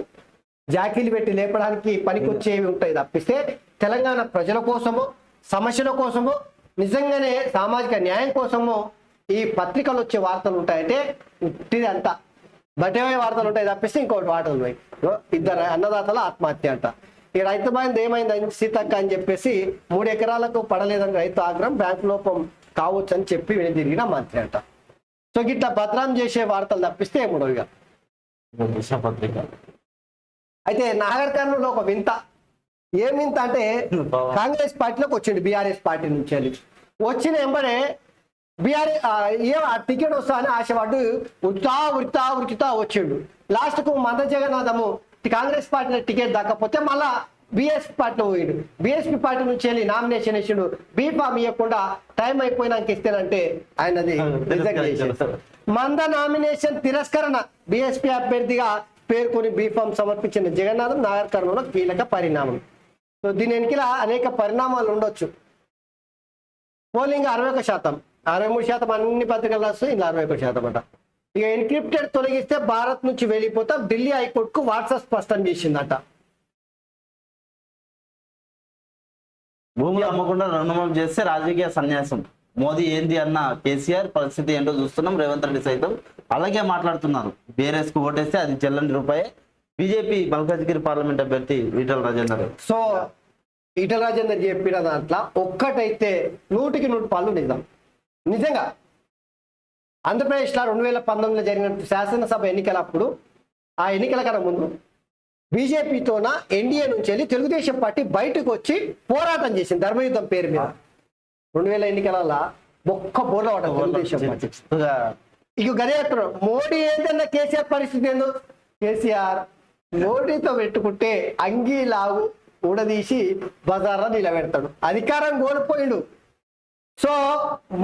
జాకీలు పెట్టి లేపడానికి పనికొచ్చేవి ఉంటాయి తప్పిస్తే తెలంగాణ ప్రజల కోసమో, సమస్యల కోసమో, నిజంగానే సామాజిక న్యాయం కోసమో ఈ పత్రికలు వచ్చే వార్తలు ఉంటాయంటే ఉట్టిది అంతా బట్టేవే వార్తలు ఉంటాయి తప్పిస్తే ఇంకోటి వార్తలు ఉన్నాయి. 2 అన్నదాతల ఆత్మహత్య అంట. ఈ రైతు బంధు ఏమైందని సీతక్క అని చెప్పేసి 3 ఎకరాలకు పడలేదని రైతు ఆగ్రహం, బ్యాంకు లోపం కావచ్చు అని చెప్పి తిరిగిన మంత్రి అంట. సో గిట్లా భద్రం చేసే వార్తలు తప్పిస్తే ఏముడవుగా.
పత్రిక
అయితే నాగర్ కర్నూలులో ఒక వింత. ఏం వింత అంటే కాంగ్రెస్ పార్టీలోకి వచ్చిండు బీఆర్ఎస్ పార్టీ నుంచి వెళ్ళి. వచ్చిన వెంబడే టికెట్ వస్తా అని ఆశపడ్డు ఉరికితా వచ్చిండు. లాస్ట్కు మంద జగన్నాథము కాంగ్రెస్ పార్టీ టికెట్ దక్కపోతే మళ్ళా బీఎస్పీ పార్టీలో పోయిండు. బీఎస్పీ పార్టీ నుంచి వెళ్ళి నామినేషన్ ఇచ్చిండు. బీఫామ్ ఇవ్వకుండా టైం అయిపోయినాక ఇస్తేనంటే ఆయనది మంద నామినేషన్ తిరస్కరణ. బీఎస్పీ అభ్యర్థిగా పేర్కొని బీఫామ్ సమర్పించిన జగన్నాథం నాగర్ కర్నూలులో కీలక పరిణామం. సో దీని వెనుకల అనేక పరిణామాలు ఉండొచ్చు. పోలింగ్ 61%, 63% అన్ని పత్రికలు రాస్తాయి, ఇలా 61% అంట. ఇక ఎన్క్రిప్టెడ్ తొలగిస్తే భారత్ నుంచి వెళ్ళిపోతాం, ఢిల్లీ హైకోర్టుకు వాట్సాప్ స్పష్టం చేసిందట.
భూములు అమ్మకుండా రుణమాఫీ చేస్తే రాజకీయ సన్యాసం, మోదీ ఏంది అన్న కేసీఆర్, పరిస్థితి ఏంటో చూస్తున్నాం. రేవంత్ రెడ్డి సైతం అలాగే మాట్లాడుతున్నారు. బీఆర్ఎస్ కు ఓటేస్తే అది చెల్లని రూపాయే. బీజేపీ మల్కాజ్గిరి పార్లమెంట్ అభ్యర్థి ఈటల రాజేందర్.
సో ఈటల రాజేందర్ చెప్పిన దాంట్లో ఒక్కటైతే 100కి 100 పాలు నిజంగా ఆంధ్రప్రదేశ్లో 2019లో జరిగిన శాసనసభ ఎన్నికలప్పుడు, ఆ ఎన్నికల కన్నా ముందు బీజేపీతోన ఎన్డీఏ నుంచి వెళ్ళి తెలుగుదేశం పార్టీ బయటకు వచ్చి పోరాటం చేసింది ధర్మయుద్ధం పేరు మీద. 2000 ఎన్నికలలో ఒక్క పోరాటం తెలుగుదేశం పార్టీ. ఇక గదే అంటున్నారు మోడీ ఏంటన్నా కేసీఆర్ పరిస్థితి ఏందో. కేసీఆర్ మోడీతో పెట్టుకుంటే అంగీ లాగు ఊడదీసి బజార్లో నిలబెడతాడు. అధికారం కోల్పోయిండు. సో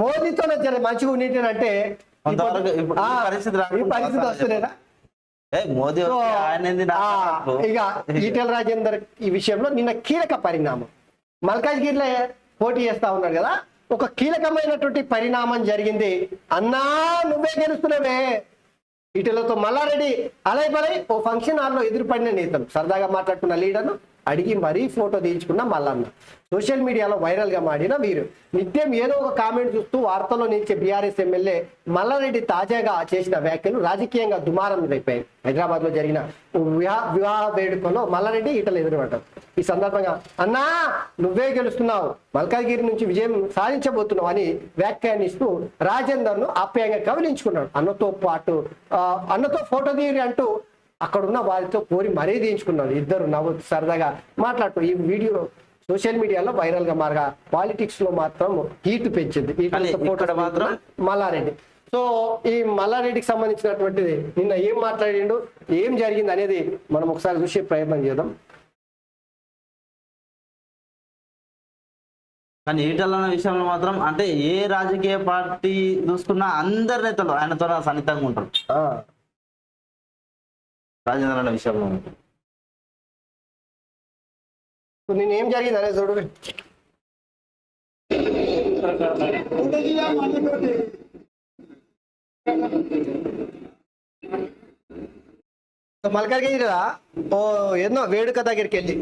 మోదీతో మంచిగా ఉండేటంటే ఈ పరిస్థితి వస్తుందేనా? ఇక ఈటెల రాజేందర్ ఈ విషయంలో నిన్న కీలక పరిణామం. మల్కాజ్గిరిలో పోటీ చేస్తా ఉన్నాడు కదా, ఒక కీలకమైనటువంటి పరిణామం జరిగింది. అన్నా నువ్వే గెలుస్తున్నావే, ఈటెలతో మల్లారెడ్డి అలైబలై ఓ ఫంక్షన్ హాల్లో ఎదురుపడిన నేతలు సరదాగా మాట్లాడుకున్న లీడర్ను అడిగి మరీ ఫోటో తీయించుకున్న మల్లన్న సోషల్ మీడియాలో వైరల్ గా మాడిన వీరు నిత్యం ఏదో ఒక కామెంట్ చూస్తూ వార్తల్లో నిలిచే బీఆర్ఎస్ ఎమ్మెల్యే మల్లారెడ్డి తాజాగా చేసిన వ్యాఖ్యలు రాజకీయంగా దుమారం రేపాయి. హైదరాబాద్ లో జరిగిన వివాహ వేడుకలో మల్లారెడ్డి ఈటలు ఎదురుపడ్డారు. ఈ సందర్భంగా అన్నా నువ్వే గెలుస్తున్నావు, మల్కాజ్గిరి నుంచి విజయం సాధించబోతున్నావు అని వ్యాఖ్యానిస్తూ రాజేందర్ ను ఆప్యాయంగా కవిలించుకున్నాడు. అన్నతో ఫోటో తీయరి అంటూ అక్కడున్న వారితో కోరి మరీ తీయించుకున్నారు. ఇద్దరు నవ్వు సరదాగా మాట్లాడుతూ ఈ వీడియో సోషల్ మీడియాలో వైరల్ గా మారగా పాలిటిక్స్ లో మాత్రం హీట్ పెంచింది. ఫోటో మాత్రం మల్లారెడ్డి. సో ఈ మల్లారెడ్డికి సంబంధించినటువంటిది నిన్న ఏం మాట్లాడిండు, ఏం జరిగింది అనేది మనం ఒకసారి చూసే ప్రయత్నం చేద్దాం.
కానీ ఈటల అన్న విషయంలో మాత్రం అంటే ఏ రాజకీయ పార్టీ చూసుకున్నా అందరి నేతలు ఆయనతో సన్నిహితంగా ఉంటారు. రాజేంద్ర అన్న విషయంలో
నేను ఏం జరిగింది అనేది చూడు. మల్కాజ్గిరి ఓ ఎన్నో వేడుక దగ్గరికి వెళ్ళి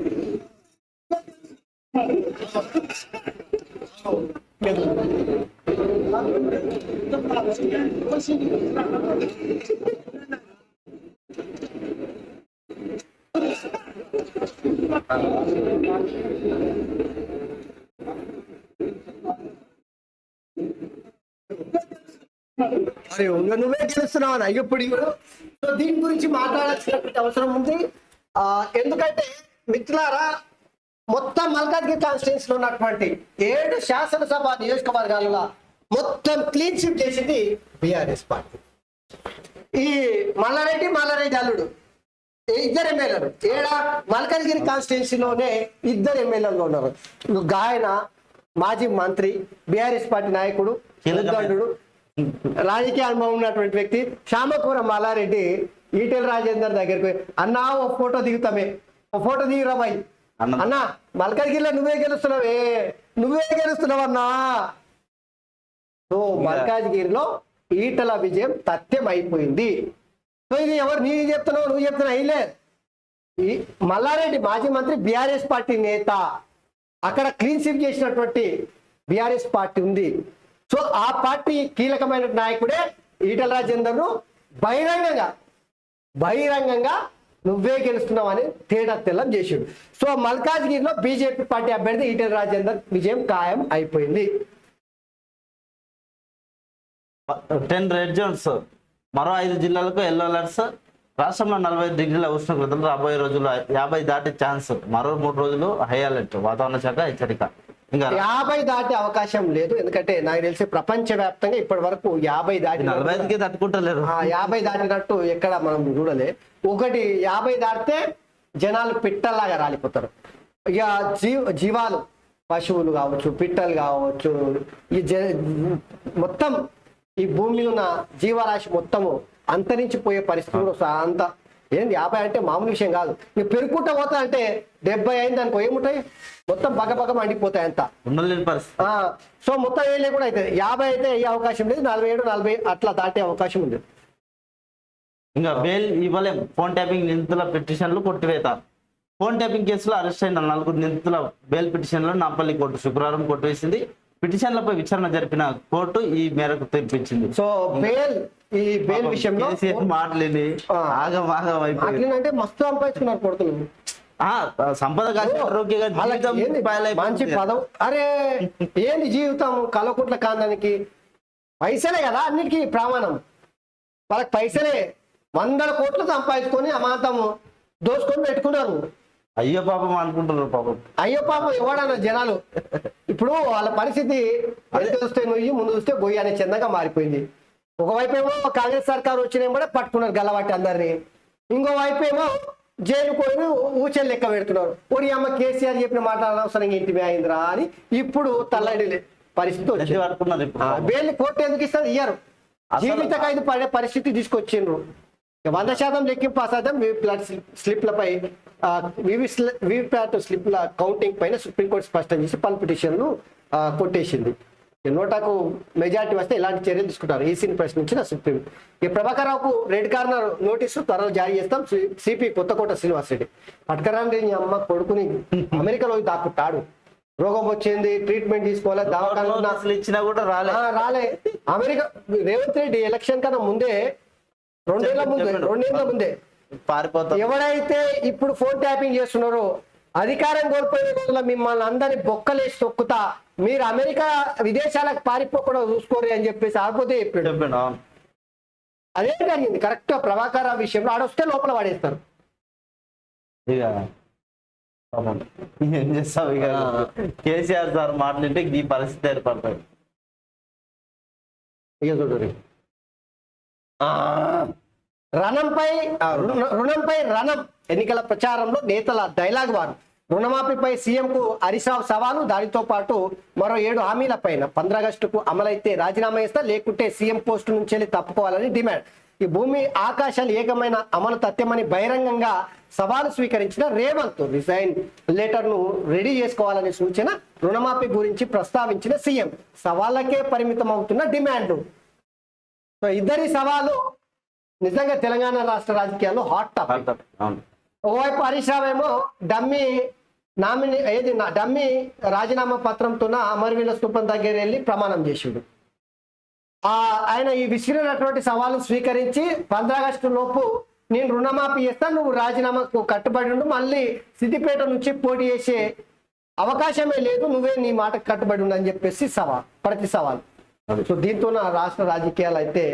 అరే నువ్వే గెలుస్తున్నావు అని అయ్యప్పుడు సో దీని గురించి మాట్లాడాల్సినటువంటి అవసరం ఉంది. ఎందుకంటే మిత్రులారా, మొత్తం మల్కాజ్గిరి కాన్స్టిట్యూన్సీ లో ఉన్నటువంటి 7 శాసనసభ నియోజకవర్గాలలో మొత్తం క్లీన్ స్వీప్ చేసింది బీఆర్ఎస్ పార్టీ. ఈ మల్లారెడ్డి అల్లుడు ఇద్దరు ఎమ్మెల్యేలు మల్కాజ్గిరి కాన్స్టిట్యున్సీలోనే ఇద్దరు ఎమ్మెల్యేలు ఉన్నారు. గాయన మాజీ మంత్రి, బీఆర్ఎస్ పార్టీ నాయకుడు, ఉద్దండు, రాజకీయ అనుభవం ఉన్నటువంటి వ్యక్తి శ్యామకూర మల్లారెడ్డి ఈటెల రాజేందర్ దగ్గరికి అన్నా ఓ ఫోటో దిగుతామే, ఓ ఫోటో దిగురా బాయ్ అన్నా, మల్కాజ్గిరిలో నువ్వే గెలుస్తున్నావన్నా. సో మల్కాజ్గిరిలో ఈటల విజయం తథ్యం అయిపోయింది. సో ఇది ఎవరు నువ్వు చెప్తున్నావు అయిలే. ఈ మల్లారెడ్డి మాజీ మంత్రి, బీఆర్ఎస్ పార్టీ నేత, అక్కడ క్లీన్ స్వీప్ చేసినటువంటి బీఆర్ఎస్ పార్టీ ఉంది. సో ఆ పార్టీ కీలకమైన నాయకుడే ఈటల రాజేందర్ను బహిరంగంగా నువ్వే గెలుస్తున్నావు అని తేడా తెల్లం చేసాడు. సో మల్కాజ్గిరిలో బీజేపీ పార్టీ అభ్యర్థి ఈటల రాజేందర్ విజయం ఖాయం అయిపోయింది.
10 రెడ్ జోన్స్, మరో 5 జిల్లాలకు ఎల్లో అలర్ట్స్. రాష్ట్రంలో 45 డిగ్రీల ఉష్ణోగ్రతలు, రాబోయే రోజుల్లో 50 దాటే ఛాన్స్. మరో 3 రోజులు హై అలర్ట్, వాతావరణ శాఖ హెచ్చరిక. ఇంకా
50 దాటే అవకాశం లేదు. ఎందుకంటే నాకు తెలిసి ప్రపంచ వ్యాప్తంగా ఇప్పటి వరకు 50 దాటి
45కి తట్టుకుంటలేరు.
50 దాటినట్టు ఎక్కడ మనం చూడలే. 50 దాటితే జనాలు పిట్టల్లాగా రాలిపోతారు. ఇక జీవాలు, పశువులు కావచ్చు, పిట్టలు కావచ్చు, ఈ మొత్తం ఈ భూమి మీద ఉన్న జీవరాశి మొత్తము అంతరించిపోయే పరిస్థితులు అంత ఏంది. 50 అంటే మామూలు విషయం కాదు. ఇక పెరుగుకుంటా పోతా అంటే 70 అయింది అనుకో, ఏముంటాయి మొత్తం బగ మండిపోతాయి అంత. సో మొత్తం ఏం లేకుండా అవుతుంది. 50 అయితే అయ్యే అవకాశం లేదు. 47, 40 అట్లా దాటే అవకాశం ఉంది.
ఇంకా బెయిల్ ఇవ్వలేం. ఫోన్ ట్యాపింగ్ నిందితుల పిటిషన్లు కొట్టివేత. ఫోన్ ట్యాపింగ్ కేసులో అరెస్ట్ అయిన 4 నిందితుల బెయిల్ పిటిషన్లను నాంపల్లి కోర్టు శుక్రవారం కొట్టివేసింది. పిటిషన్లపై విచారణ జరిపిన కోర్టు ఈ మేరకు తీర్పిచ్చింది.
సో ఈ బెయిల్ విషయంలో
మాటలేని
అంటే మస్తు సంపాదించుకున్నారు కొడుతులు.
సంపద
మంచి పదం. అరే ఏంది జీవితం కలకుట్ల కాందానికి పైసలే కదా అన్నిటికీ ప్రమాణం. వాళ్ళకి పైసలే 100 కోట్లు సంపాదించుకొని అమాంతము దోసుకొని పెట్టుకున్నారు.
అయ్యో పాపం అనుకుంటున్నారు. పాపం
అయ్యో పాపం ఎవడన్నా జనాలు. ఇప్పుడు వాళ్ళ పరిస్థితి చూస్తే నువ్వు, ముందు చూస్తే గొయ్యి అనే చందంగా మారిపోయింది. ఒకవైపు ఏమో కాంగ్రెస్ సర్కారు వచ్చిన కూడా పట్టుకున్నారు గల్లబట్టి అందరినీ. ఇంకో వైపు ఏమో జైలు పోయి ఊచలు లెక్క పెడుతున్నారు. ఓడి అమ్మ కేసీఆర్ చెప్పిన మాట అనవసరంగా ఇంటిమే అయిందిరా అని ఇప్పుడు తల్లడి పరిస్థితి వచ్చింది. బెయిల్ కోర్టు ఎందుకు ఇస్తారు? ఇయ్యరు. జీవిత ఖైదు పడే పరిస్థితి తీసుకొచ్చిండ్రు. 100% లెక్కింపు అసాధ్యం. స్లిప్లపై వీవీప్యాట్ స్లిప్ల కౌంటింగ్ పైన సుప్రీంకోర్టు స్పష్టం చేసి పలు పిటిషన్లు కొట్టేసింది. నోటాకు మెజారిటీ వస్తే ఇలాంటి చర్యలు తీసుకుంటారు. ఈసీని ప్రశ్నించిన సుప్రీం. ఈ ప్రభాకర్ రావుకు రెడ్ కార్నర్ నోటీసు త్వరలో జారీ చేస్తాం. సిపి కొత్తకోట శ్రీనివాసరెడ్డి. పట్టుకరాండి నీ అమ్మ కొడుకుని అమెరికాలో దాక్కుంటాడు. రోగం వచ్చింది, ట్రీట్మెంట్ తీసుకోవాలి, దవాఖానలో
అసలు ఇచ్చినా కూడా
రాలే. అమెరికా రేవంత్ రెడ్డి ఎలక్షన్ కన్నా ముందే రెండేళ్ల ముందే
పారిపోతాం.
ఎవడైతే ఇప్పుడు ఫోన్ ట్యాపింగ్ చేస్తున్నారో అధికారం కోల్పోయిన రోజుల మిమ్మల్ని అందరినీ బొక్కలేసి తొక్కుతా, మీరు అమెరికా విదేశాలకు పారిపోకుండా చూసుకోరు అని చెప్పేసి ఆపోతే చెప్పాడు. అదే జరిగింది కరెక్ట్. ప్రభాకర్ రావు విషయంలో ఆడొస్తే లోపల పడేస్తారు.
ఇక ఏం చేస్తావు, ఇక కేసీఆర్ సార్ మాట్లాడితే ఈ పరిస్థితి ఏర్పడుతుంది.
ఇక చూడు రుణంపై రణం. ఎన్నికల ప్రచారంలో నేతల డైలాగ్ వారు. రుణమాఫీపై సీఎంకు హరీష్ రావు సవాలు. దానితో పాటు మరో 7 హామీల పైన 15 ఆగస్టుకు అమలైతే రాజీనామా చేస్తా, లేకుంటే సీఎం పోస్టు నుంచి వెళ్ళి తప్పుకోవాలని డిమాండ్. ఈ భూమి ఆకాశాలు ఏకమైన అమలు తథ్యమని బహిరంగంగా సవాలు స్వీకరించిన రేవంత్ రిజైన్ లెటర్ ను రెడీ చేసుకోవాలని సూచన. రుణమాఫీ గురించి ప్రస్తావించిన సీఎం. సవాళ్ళకే పరిమితం అవుతున్న డిమాండ్. సో ఇద్దరి సవాలు నిజంగా తెలంగాణ రాష్ట్ర రాజకీయాల్లో హాట్ టాపిక్. ఓవైపు హరీష్ రావు ఏమో డమ్మీ రాజీనామా పత్రంతో అమరవీరుల స్థూపం దగ్గర వెళ్ళి ప్రమాణం చేసిండు. ఆయన ఈ విసిరినటువంటి సవాలు స్వీకరించి 15 ఆగస్టు లోపు నేను రుణమాఫీ చేస్తా, నువ్వు రాజీనామాకు కట్టుబడి ఉండు, మళ్ళీ సిద్దిపేట నుంచి పోటీ చేసే అవకాశమే లేదు, నువ్వే నీ మాటకు కట్టుబడి ఉండు అని చెప్పేసి ప్రతి సవాల్. సో దీంతో రాష్ట్ర రాజకీయాలు అయితే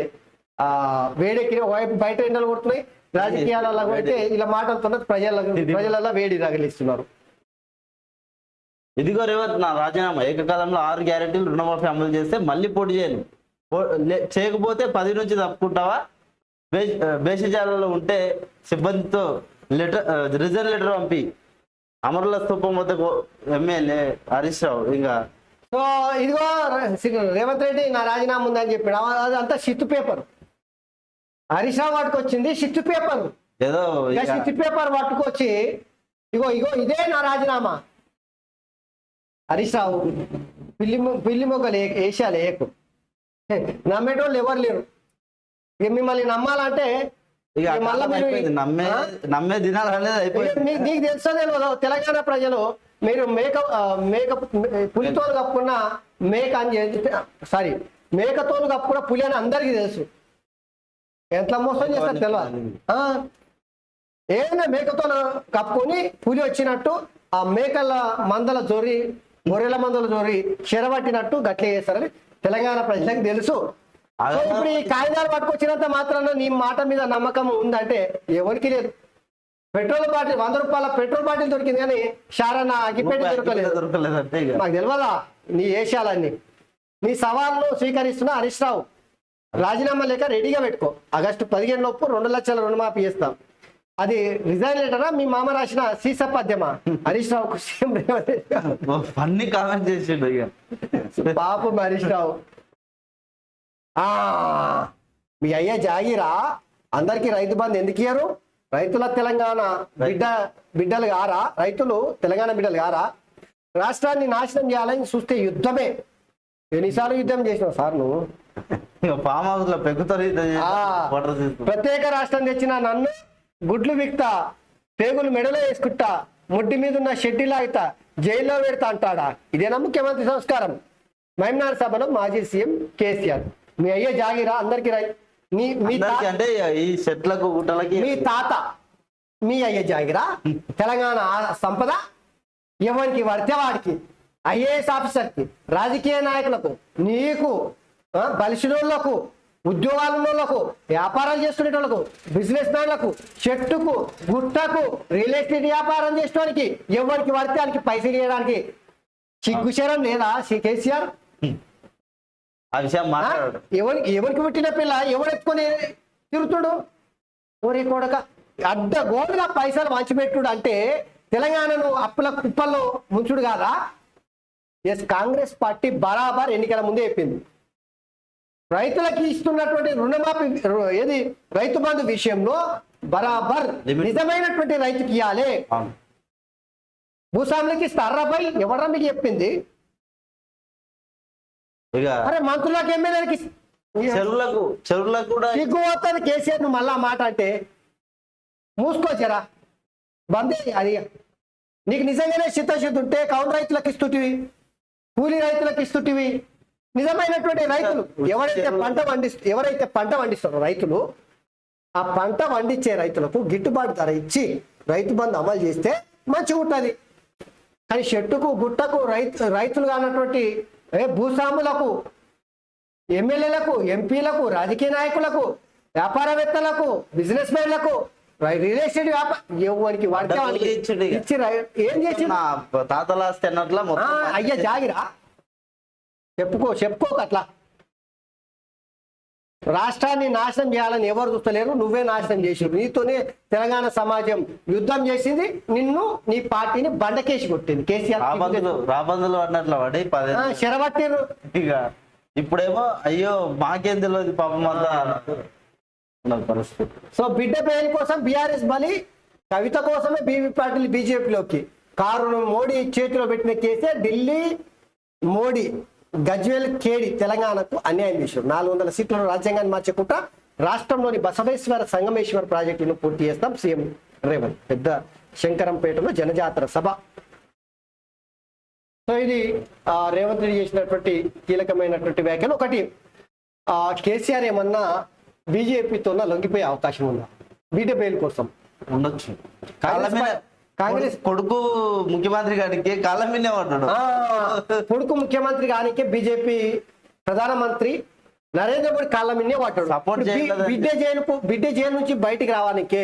వేడెక్కి వైపు బయట ఎండలు కొడుతున్నాయి, రాజకీయాలలో అయితే ఇలా మాటలతో ప్రజలలో వేడి తగిలిస్తున్నారు.
ఇదిగో రేవంత్ నా రాజీనామా. ఏకకాలంలో 6 గ్యారెంటీలు రుణమాఫీ అమలు చేస్తే మళ్ళీ పోటీ చేయను, చేయకపోతే 10 నుంచి తప్పుకుంటావా, బేషజాలలో ఉంటే సిబ్బందితో రిజైన్ లెటర్ పంపి అమరుల స్థూపం వద్దకు ఎమ్మెల్యే హరీష్ రావు. ఇంకా
సో ఇదిగో రేవంత్ రెడ్డి నా రాజీనామా ఉందని చెప్పాడు. అదంతా షిత్తు పేపర్. హరీష్ రావు పట్టుకొచ్చింది షిత్తు పేపర్.
ఏదో
షిత్తు పేపర్ పట్టుకొచ్చి ఇగో ఇదే నా రాజీనామా. హరీష్ రావు పిల్లి మొగ్గలు వేసాలి ఏకు. నమ్మేటోళ్ళు ఎవరు లేరు. ఇక మిమ్మల్ని నమ్మాలంటే
నమ్మే దినాలు అనేది అయిపోయింది.
నీకు తెలుసో తెలియదు, తెలంగాణ ప్రజలు మీరు మేక పులితోలు కప్పుకున్న మేక అని సారీ మేకతోలు కప్పుకున్న పులి అని అందరికీ తెలుసు. ఎంత మోసం చేస్తారు తెలియదు. ఏదైనా మేకతోలు కప్పుకొని పులి వచ్చినట్టు ఆ మేకల మందల జోరి గొర్రెల మందల జోరి చెరబట్టినట్టు గట్లే చేస్తారని తెలంగాణ ప్రజలకు తెలుసు. ఇప్పుడు ఈ కాగితాలు పట్టుకొచ్చినంత మాత్రాన నీ మాట మీద నమ్మకం ఉందంటే ఎవరికి లేదు. పెట్రోల్ బాటిల్ 100 రూపాయల పెట్రోల్ బాటిల్ దొరికింది కానీ షారన్న అగిపెట్టి దొరకలేదంటే నాకు తెలియదా నీ ఏషాలన్నీ. నీ సవాళ్ళు స్వీకరిస్తున్న హరీష్ రావు రాజీనామా లేక రెడీగా పెట్టుకో. ఆగస్టు 15 లోపు 2 లక్షల రుణమాఫీ చేస్తాం. అది రిజైన్ లెటరా మీ మామ రాసిన సీస పద్యమా? హరీష్ రావుకు సీఎం
అన్ని కామెంట్ చేసిండు.
పాపం హరీష్ రావు. మీ అయ్యా జాగిరా అందరికి రైతు బంధు ఎందుకు ఇయ్యరు? రైతుల తెలంగాణ బిడ్డలు గారా? రైతులు తెలంగాణ బిడ్డలు గారా? రాష్ట్రాన్ని నాశనం చేయాలని చూస్తే యుద్ధమే. ఎన్నిసార్లు యుద్ధం చేసినావు సార్ నువ్వు?
ఫామ్ హౌస్ లో
ప్రత్యేక రాష్ట్రం తెచ్చిన నన్ను గుడ్లు విక్తా, పేగులు మెడలో వేసుకుంటా, ముడ్డి మీద ఉన్న షెడ్డి లాగుతా, జైల్లో పెడతా అంటాడా? ఇదేనా ముఖ్యమంత్రి సంస్కారం? మహమ్నార్ సభలో మాజీ సీఎం కేసీఆర్. మీ అయ్యే జాగిరా అందరికి
అంటే ఈ చెట్లకు గుట్టలకి
మీ తాత మీ అయ్యే జాగిరా తెలంగాణ సంపద ఎవరికి పడితే వాడికి, ఐఏఎస్ ఆఫీసర్కి, రాజకీయ నాయకులకు, నీకు బలిసినోళ్లకు, ఉద్యోగాలకు, వ్యాపారాలు చేసుకునేటోళ్లకు, బిజినెస్ మ్యాన్లకు, చెట్టుకు గుట్టకు, రియల్ ఎస్టేట్ వ్యాపారం చేసుకోవడానికి ఎవరికి పడితే వానికి పైసలు ఇవ్వడానికి సిగ్గుశరం లేదా కేసీఆర్?
ఆ విషయం మాట్లాడాడు.
ఎవరికి పుట్టిన పిల్ల ఎవడెత్తుకొని తిరుగుతుడు? ఒరే కొడక అడ్డగోలుగా పైసలు మంచిపెట్టుడు అంటే తెలంగాణను అప్పుల కుప్పల్లో ముంచుడు కాదా? ఎస్, కాంగ్రెస్ పార్టీ బరాబర్ ఎన్నికల ముందే చెప్పింది రైతులకి ఇస్తున్నటువంటి రుణమాఫీ ఏది రైతు బంధు విషయంలో బరాబర్ నిజమైనటువంటి రైతుకి ఇవ్వాలి. భూస్వాములకి ఇస్తారా? పై ఎవరా మీకు చెప్పింది?
ఇక
అరే మంత్రులకు ఎమ్మెల్యేలకి
చెరువులకు కూడా
సిగ్గు పోతుంది కేసీఆర్ నువ్వు మళ్ళా మాట అంటే మూసుకోవచ్చరా బందే అది. నీకు నిజంగానే చిత్తశుద్ధి ఉంటే కౌలు రైతులకు ఇస్తుంటివి, కూలీ రైతులకు ఇస్తుంటివి. నిజమైనటువంటి రైతులు ఎవరైతే పంట పండిస్తారో రైతులు, ఆ పంట పండించే రైతులకు గిట్టుబాటు ధర ఇచ్చి రైతు బంధు అమలు చేస్తే మంచిగా ఉంటుంది. కానీ చెట్టుకు గుట్టకు రైతులు కానటువంటి భూస్వాములకు, ఎమ్మెల్యేలకు, ఎంపీలకు, రాజకీయ నాయకులకు, వ్యాపారవేత్తలకు, బిజినెస్ మ్యాన్లకు, రియల్ ఎస్టేట్ ఎవరికి ఇచ్చి ఏం చేసి
తాతల ఆస్తి అన్నట్లా
అయ్యా జాగిరా చెప్పుకోక అట్లా. రాష్ట్రాన్ని నాశనం చేయాలని ఎవరు చూస్తలేరు, నువ్వే నాశనం చేసావు. నీతోనే తెలంగాణ సమాజం యుద్ధం చేసింది, నిన్ను నీ పార్టీని బండకేసి కొట్టింది కేసీఆర్.
రాబందులు అన్నట్లు పడి
శరవట్టిరు.
ఇక ఇప్పుడేమో అయ్యో మాకేం తెలియదు పాపం అంతా పరిస్థితి.
సో బిడ్డ పేరు కోసం బీఆర్ఎస్ బలి, కవిత కోసమే బీవీ పాటిల్ బీజేపీలోకి. కారును మోడీ చేతిలో పెట్టిన కేసీఆర్ ఢిల్లీ మోడీ, గజ్వేల్ కేడి తెలంగాణకు అన్యాయం చేశారు. 400 సీట్లను రాజ్యాంగాన్ని మార్చకుండా రాష్ట్రంలోని బసవేశ్వర సంగమేశ్వర ప్రాజెక్టులను పూర్తి చేస్తాం సీఎం రేవంత్. పెద్ద శంకరంపేటలో జనజాతర సభ. సో ఇది రేవంత్ రెడ్డి చేసినటువంటి కీలకమైనటువంటి వ్యాఖ్యలు. ఒకటి, కేసీఆర్ ఏమన్నా బీజేపీతో లొంగిపోయే అవకాశం ఉందా బిడ్డ బెయిల్ కోసం?
ఉండొచ్చు.
కాంగ్రెస్
కొడుకు ముఖ్యమంత్రి గారికి కాళ్ళ మీదే పడ్డాడు.
కొడుకు ముఖ్యమంత్రి గారికి బీజేపీ ప్రధానమంత్రి నరేంద్ర మోడీ కాళ్ళ మీదే పడ్డాడు. బిడ్డ జైలు నుంచి బయటికి రావడానికే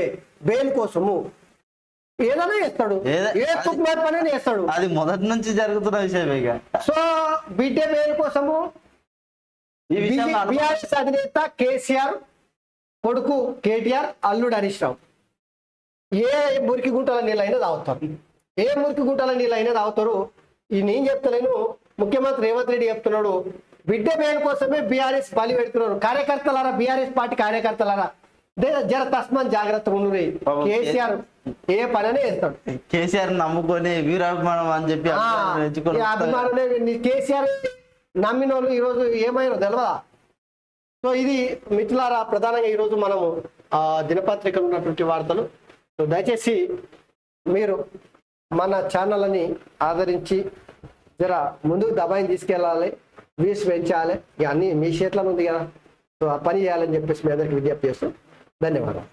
బెయిల్ కోసము ఏదైనా చేస్తాడు, ఏ తుక్మార్ పని చేస్తాడు.
అది మొదటి నుంచి జరుగుతున్న విషయం. ఇక
సో బిడ్డ బెయిల్ కోసము బీఆర్ఎస్ అధినేత కేసీఆర్, కొడుకు కేటీఆర్, అల్లుడు హరీష్ రావు ఏ మురికి గుంటల నీళ్ళైనా తాగుతారు. ఏ మురికి గుంటల నీళ్ళైనా తాగుతారు. ఈ నేను చెప్తలేను, ముఖ్యమంత్రి రేవంత్ రెడ్డి చెప్తున్నాడు. బిడ్డ బెయిల్ కోసమే బీఆర్ఎస్ బలి పెడుతున్నారు. కార్యకర్తలారా, బీఆర్ఎస్ పార్టీ కార్యకర్తలారా, జర తస్మాన్ జాగ్రత్తగా ఉండు. కేసీఆర్ ఏ పననే చేస్తాడు.
కేసీఆర్ నమ్ముకొని వీరాభిమానం అని చెప్పి
అభిమానులే. కేసీఆర్ నమ్మిన వాళ్ళు ఈరోజు ఏమైనా తెలియదా? సో ఇది మిత్రులారా, ప్రధానంగా ఈరోజు మనము దినపత్రికలు ఉన్నటువంటి వార్తలు. సో దయచేసి మీరు మన ఛానల్ని ఆదరించి జర ముందుకు దబాయిని తీసుకెళ్ళాలి, వ్యూస్ పెంచాలి. ఇక అన్నీ మీ చేతిలో ఉంది కదా. సో ఆ పని చేయాలని చెప్పేసి మీ అందరికీ విజ్ఞప్తి చేస్తూ ధన్యవాదాలు.